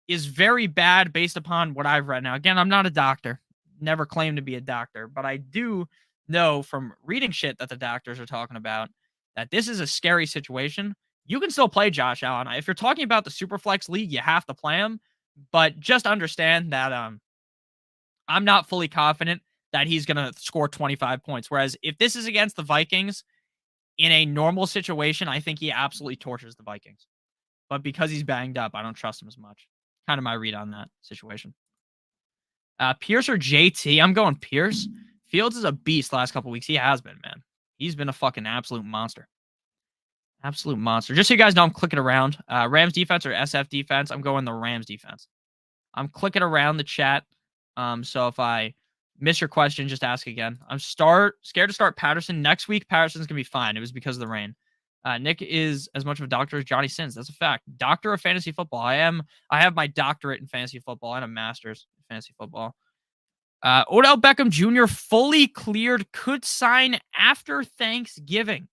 is very bad based upon what I've read. Now, again, I'm not a doctor, never claimed to be a doctor, but I do know from reading shit that the doctors are talking about that this is a scary situation. You can still play Josh Allen. If you're talking about the Superflex League, you have to play him, but just understand that I'm not fully confident that he's going to score 25 points. Whereas if this is against the Vikings in a normal situation, I think he absolutely tortures the Vikings. But because he's banged up, I don't trust him as much. Kind of my read on that situation. Pierce or JT? I'm going Pierce. Fields is a beast last couple weeks. He has been, man. He's been a fucking absolute monster. Absolute monster. Just so you guys know, I'm clicking around. Rams defense or SF defense? I'm going the Rams defense. I'm clicking around the chat. So if I miss your question, just ask again. I'm scared to start Patterson. Next week, Patterson's going to be fine. It was because of the rain. Nick is as much of a doctor as Johnny Sins. That's a fact. Doctor of fantasy football. I have my doctorate in fantasy football and a master's in fantasy football. Odell Beckham Jr. fully cleared, could sign after Thanksgiving.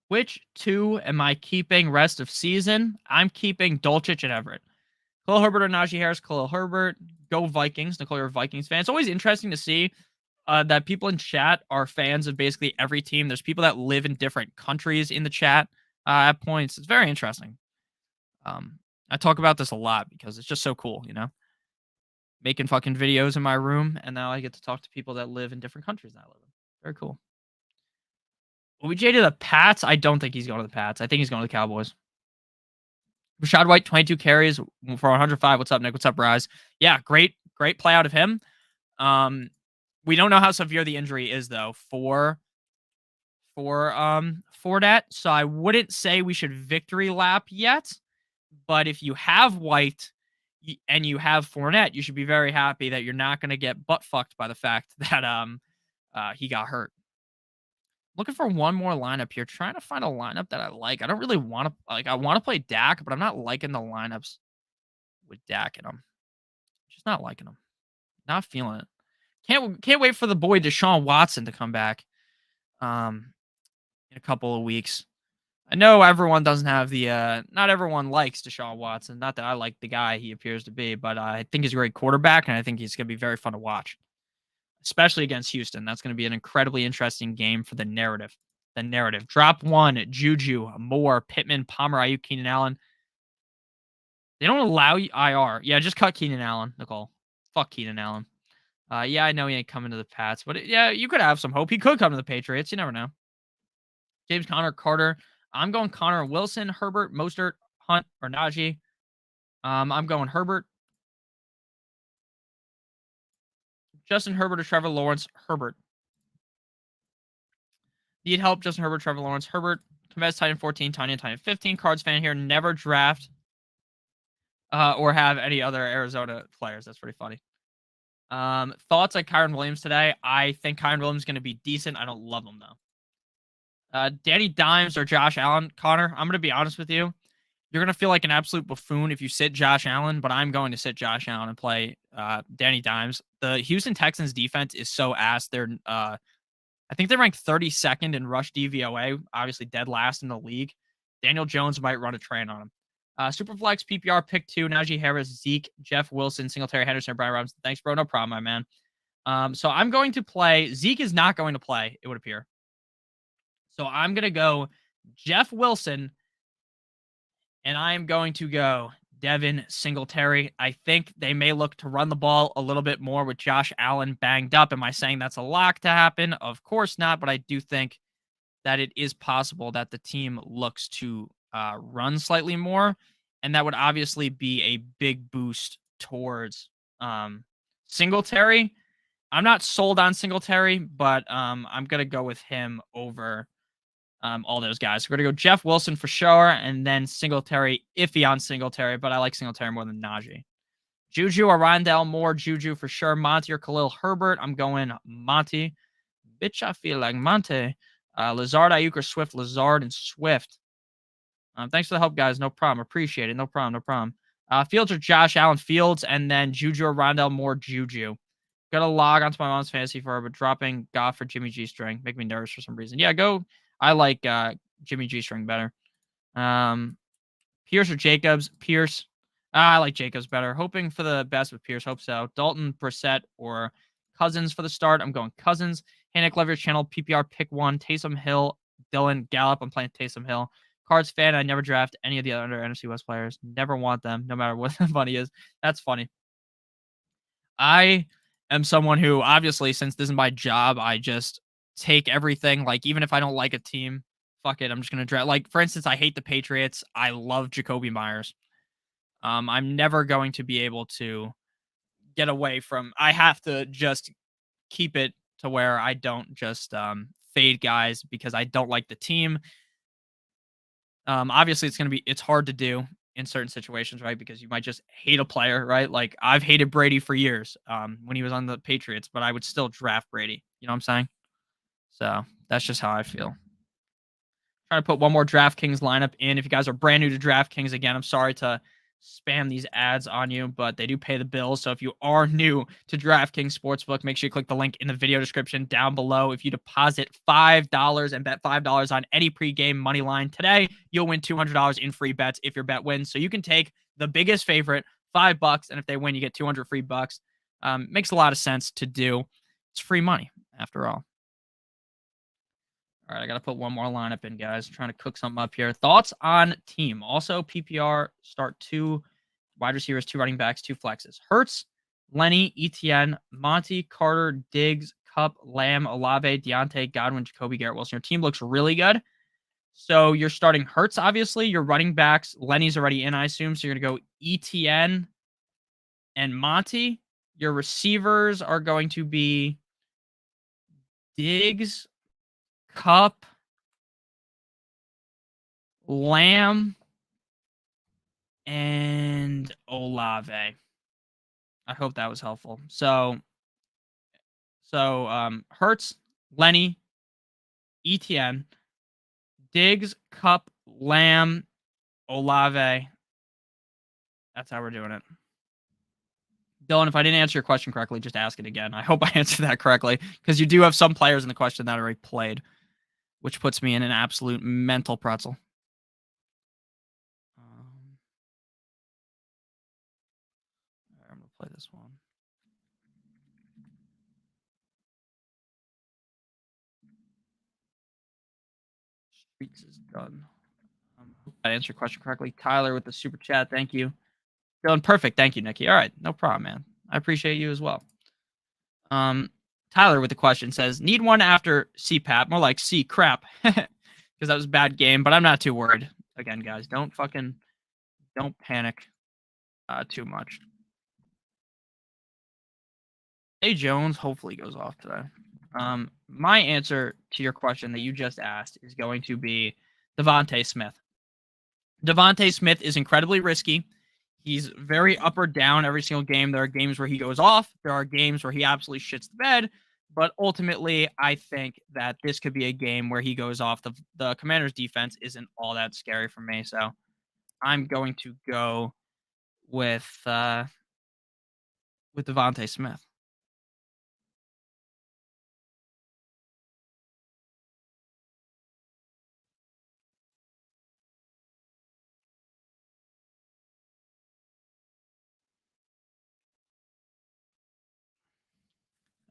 Which two am I keeping rest of season? I'm keeping Dulcich and Everett. Khalil Herbert or Najee Harris? Khalil Herbert. Go Vikings. Nicole, you're a Vikings fan. It's always interesting to see that people in chat are fans of basically every team. There's people that live in different countries in the chat at points. It's very interesting. I talk about this a lot because it's just so cool, you know? Making fucking videos in my room, and now I get to talk to people that live in different countries than I live in. Very cool. OBJ to the Pats? I don't think he's going to the Pats. I think he's going to the Cowboys. Rashad White, 22 carries for 105. What's up, Nick? What's up, Rise? Yeah, great play out of him. We don't know how severe the injury is though for that. So I wouldn't say we should victory lap yet. But if you have White and you have Fournette, you should be very happy that you're not going to get butt fucked by the fact that he got hurt. Looking for one more lineup here. Trying to find a lineup that I like. I don't really want to I want to play Dak, but I'm not liking the lineups with Dak in them. Just not liking them. Not feeling it. Can't wait for the boy Deshaun Watson to come back in a couple of weeks. I know everyone doesn't have the not everyone likes Deshaun Watson. Not that I like the guy he appears to be, but I think he's a great quarterback, and I think he's going to be very fun to watch, especially against Houston. That's going to be an incredibly interesting game for the narrative. The narrative. Drop one, Juju, Moore, Pittman, Palmer, Ayuk, Keenan Allen. They don't allow you IR. Yeah, just cut Keenan Allen, Nicole. Fuck Keenan Allen. Yeah, I know he ain't coming to the Pats, but yeah, you could have some hope. He could come to the Patriots. You never know. James Conner, Carter. I'm going Connor and Wilson, Herbert, Mostert, Hunt, or Najee. I'm going Herbert. Justin Herbert or Trevor Lawrence, Herbert. Need help, Justin Herbert, Trevor Lawrence, Herbert. Convest Titan 14, Titan 15. Cards fan here. Never draft or have any other Arizona players. That's pretty funny. Thoughts on Kyron Williams today? I think Kyron Williams is going to be decent. I don't love him, though. Danny Dimes or Josh Allen. Connor, I'm going to be honest with you. You're going to feel like an absolute buffoon if you sit Josh Allen, but I'm going to sit Josh Allen and play Danny Dimes. The Houston Texans defense is so ass. I think they rank 32nd in rush DVOA, obviously dead last in the league. Daniel Jones might run a train on him. Superflex PPR pick 2, Najee Harris, Zeke, Jeff Wilson, Singletary, Henderson, Brian Robinson. Thanks, bro. No problem, my man. So I'm going to play. Zeke is not going to play, it would appear. So I'm going to go Jeff Wilson, and I am going to go Devin Singletary. I think they may look to run the ball a little bit more with Josh Allen banged up. Am I saying that's a lock to happen? Of course not, but I do think that it is possible that the team looks to run slightly more, and that would obviously be a big boost towards Singletary. I'm not sold on Singletary, but I'm gonna go with him over all those guys. We're gonna go Jeff Wilson for sure, and then Singletary, iffy on Singletary, but I like Singletary more than Najee. Juju or Rondell Moore, Juju for sure. Monty or Khalil Herbert, I'm going Monty. Bitch, I feel like Monte. Lazard, Ayuk, or Swift. Lazard and Swift. Thanks for the help, guys. No problem. Appreciate it. No problem. No problem. Fields or Josh Allen. Fields, and then Juju or Rondell Moore. Juju. Gotta log onto my mom's fantasy for her, but dropping Goff for Jimmy G string make me nervous for some reason. Yeah, go. I like Jimmy G string better. Pierce or Jacobs? Pierce. I like Jacobs better. Hoping for the best with Pierce. Hope so. Dalton, Brissett, or Cousins for the start. I'm going Cousins. Hey, Nick Lepri channel. PPR pick 1. Taysom Hill, Dylan Gallup. I'm playing Taysom Hill. Cards fan. I never draft any of the other NFC West players. Never want them, no matter what the money is. That's funny. I am someone who, obviously, since this is my job, I just take everything. Like, even if I don't like a team, fuck it. I'm just going to draft. Like, for instance, I hate the Patriots. I love Jacoby Myers. I'm never going to be able to get away from. I have to just keep it to where I don't just fade guys because I don't like the team. Obviously, it's hard to do in certain situations, right? Because you might just hate a player, right? Like I've hated Brady for years when he was on the Patriots, but I would still draft Brady. You know what I'm saying? So that's just how I feel. Trying to put one more DraftKings lineup in. If you guys are brand new to DraftKings, again, I'm sorry to spam these ads on you, but they do pay the bills. So if you are new to DraftKings Sportsbook, make sure you click the link in the video description down below. If you deposit $5 and bet $5 on any pregame money line today, you'll win $200 in free bets if your bet wins. So you can take the biggest favorite, $5, and if they win, you get 200 free bucks. Makes a lot of sense to do. It's free money after all. All right, I got to put one more lineup in, guys. I'm trying to cook something up here. Thoughts on team. Also, PPR, start 2 wide receivers, 2 running backs, 2 flexes. Hurts, Lenny, Etienne, Monty, Carter, Diggs, Cup, Lamb, Olave, Deontay, Godwin, Jacoby, Garrett Wilson. Your team looks really good. So you're starting Hurts, obviously. Your running backs, Lenny's already in, I assume. So you're going to go Etienne and Monty. Your receivers are going to be Diggs, Cup, Lamb, and Olave. I hope that was helpful. So Hurts, Lenny, Etienne, Diggs, Cup, Lamb, Olave. That's how we're doing it. Dylan, if I didn't answer your question correctly, just ask it again. I hope I answered that correctly because you do have some players in the question that already played, which puts me in an absolute mental pretzel. I'm going to play this one. Streaks is done. I answered your question correctly. Tyler with the super chat. Thank you. Dylan, perfect. Thank you, Nikki. All right. No problem, man. I appreciate you as well. Tyler with the question says, need one after CPAP, more like C crap. Because that was a bad game, but I'm not too worried. Again, guys, don't panic too much. A Jones hopefully goes off today. My answer to your question that you just asked is going to be Devontae Smith. Devontae Smith is incredibly risky. He's very up or down every single game. There are games where he goes off. There are games where he absolutely shits the bed. But ultimately, I think that this could be a game where he goes off. The Commanders' defense isn't all that scary for me. So I'm going to go with Devontae Smith.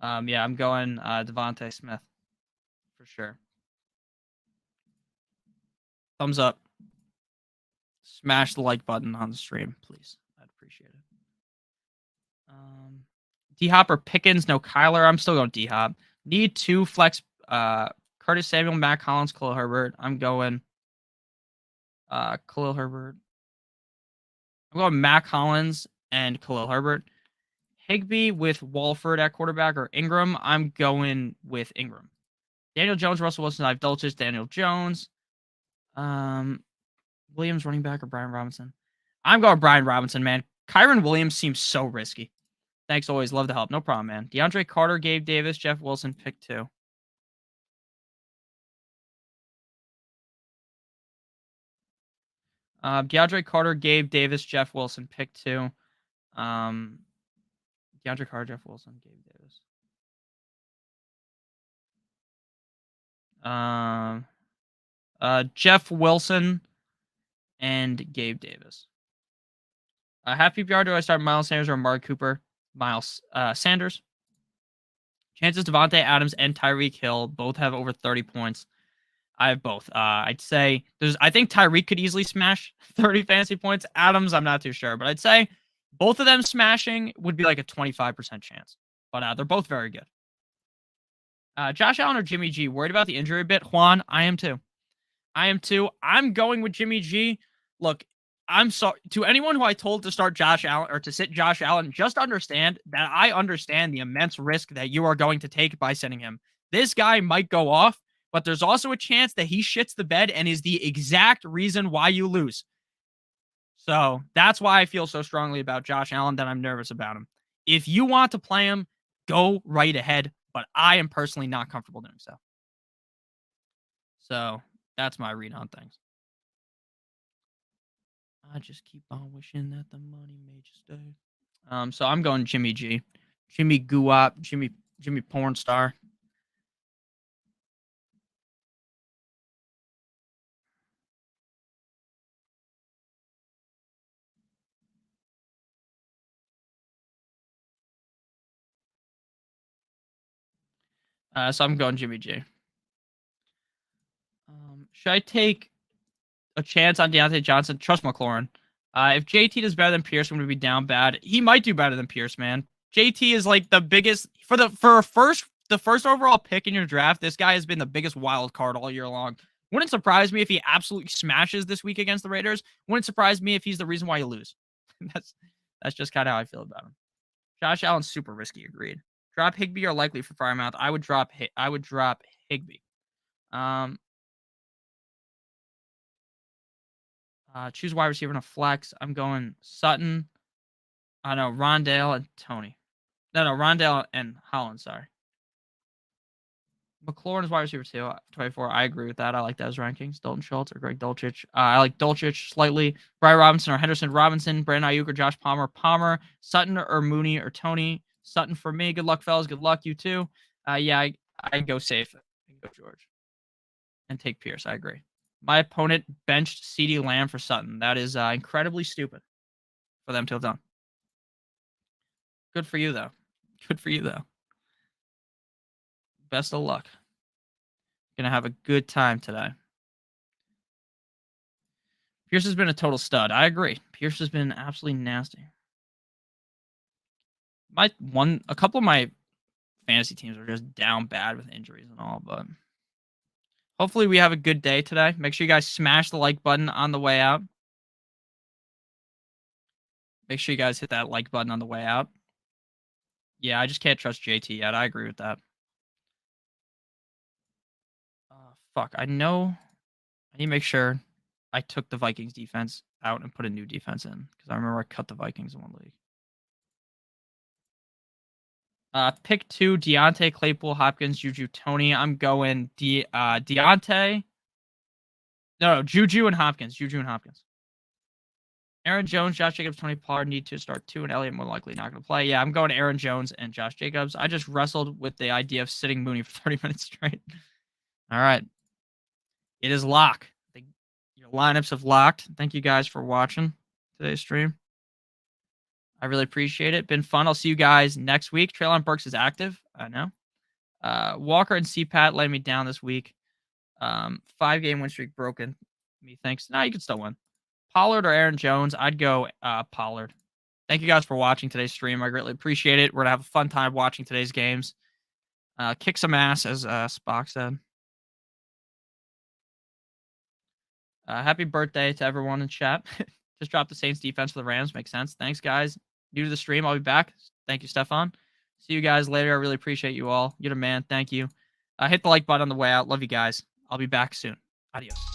Yeah, I'm going Devontae Smith for sure. Thumbs up. Smash the like button on the stream, please. I'd appreciate it. D-Hop or Pickens? No, Kyler. I'm still going D-Hop. Need 2 flex. Curtis Samuel, Matt Collins, Khalil Herbert. I'm going Khalil Herbert. I'm going Matt Collins and Khalil Herbert. Higbee with Walford at quarterback or Ingram. I'm going with Ingram. Daniel Jones, Russell Wilson, I've Dulcich, Daniel Jones. Williams running back or Brian Robinson? I'm going Brian Robinson, man. Kyron Williams seems so risky. Thanks, always. Love the help. No problem, man. DeAndre Carter, Gabe Davis, Jeff Wilson, pick 2. DeAndre Carter, Gabe Davis, Jeff Wilson, pick 2. DeAndre Carter, Jeff Wilson, Gabe Davis. Jeff Wilson and Gabe Davis. Half PPR, do I start Miles Sanders or Amari Cooper? Miles Sanders. Chances Devontae Adams and Tyreek Hill both have over 30 points. I have both. I'd say I think Tyreek could easily smash 30 fantasy points. Adams, I'm not too sure, but I'd say both of them smashing would be like a 25% chance. But they're both very good. Josh Allen or Jimmy G? Worried about the injury a bit? Juan, I am too. I'm going with Jimmy G. Look, I'm sorry to anyone who I told to start Josh Allen or to sit Josh Allen. Just understand that I understand the immense risk that you are going to take by sending him. This guy might go off, but there's also a chance that he shits the bed and is the exact reason why you lose. So that's why I feel so strongly about Josh Allen that I'm nervous about him. If you want to play him, go right ahead, but I am personally not comfortable doing so. So that's my read on things. I just keep on wishing that the money may just stay. So I'm going Jimmy G. Jimmy Guap, Jimmy Pornstar. So I'm going Jimmy G. Should I take a chance on Deontay Johnson? Trust McLaurin. If JT does better than Pierce, I'm going to be down bad. He might do better than Pierce, man. JT is like the biggest for the first overall pick in your draft. This guy has been the biggest wild card all year long. Wouldn't surprise me if he absolutely smashes this week against the Raiders. Wouldn't surprise me if he's the reason why you lose. That's just kind of how I feel about him. Josh Allen's super risky. Agreed. Drop Higbee or likely for Firemouth. I would drop Higbee. Choose wide receiver in a flex. I'm going Sutton. I know Rondale and Tony. No, Rondale and Holland. Sorry. McLaurin is wide receiver 2, 24. I agree with that. I like those rankings. Dalton Schultz or Greg Dulcich. I like Dulcich slightly. Brian Robinson or Henderson Robinson. Brandon Ayuk or Josh Palmer. Sutton or Mooney or Tony. Sutton for me. Good luck, fellas. Good luck, you too. Yeah, I go safe. I go George. And take Pierce. I agree. My opponent benched CeeDee Lamb for Sutton. That is incredibly stupid for them to have done. Good for you, though. Good for you, though. Best of luck. Gonna have a good time today. Pierce has been a total stud. I agree. Pierce has been absolutely nasty. A couple of my fantasy teams are just down bad with injuries and all, but hopefully we have a good day today. Make sure you guys smash the like button on the way out. Make sure you guys hit that like button on the way out. Yeah, I just can't trust JT yet. I agree with that. Fuck. I know. I need to make sure I took the Vikings defense out and put a new defense in because I remember I cut the Vikings in one league. Pick 2, Deontay, Claypool, Hopkins, Juju, Tony. I'm going Deontay. No, Juju and Hopkins. Aaron Jones, Josh Jacobs, Tony Pollard need to start 2, and Elliott more likely not going to play. Yeah, I'm going Aaron Jones and Josh Jacobs. I just wrestled with the idea of sitting Mooney for 30 minutes straight. All right. It is lock. Your lineups have locked. Thank you guys for watching today's stream. I really appreciate it. Been fun. I'll see you guys next week. Traylon Burks is active. I know. Walker and CPAT letting me down this week. 5-game win streak broken. Methinks. Nah, you can still win. Pollard or Aaron Jones? I'd go Pollard. Thank you guys for watching today's stream. I greatly appreciate it. We're going to have a fun time watching today's games. Kick some ass, as Spock said. Happy birthday to everyone in chat. Just dropped the Saints defense for the Rams. Makes sense. Thanks, guys. New to the stream. I'll be back. Thank you, Stefan. See you guys later. I really appreciate you all. You're the man. Thank you. Hit the like button on the way out. Love you guys. I'll be back soon. Adios.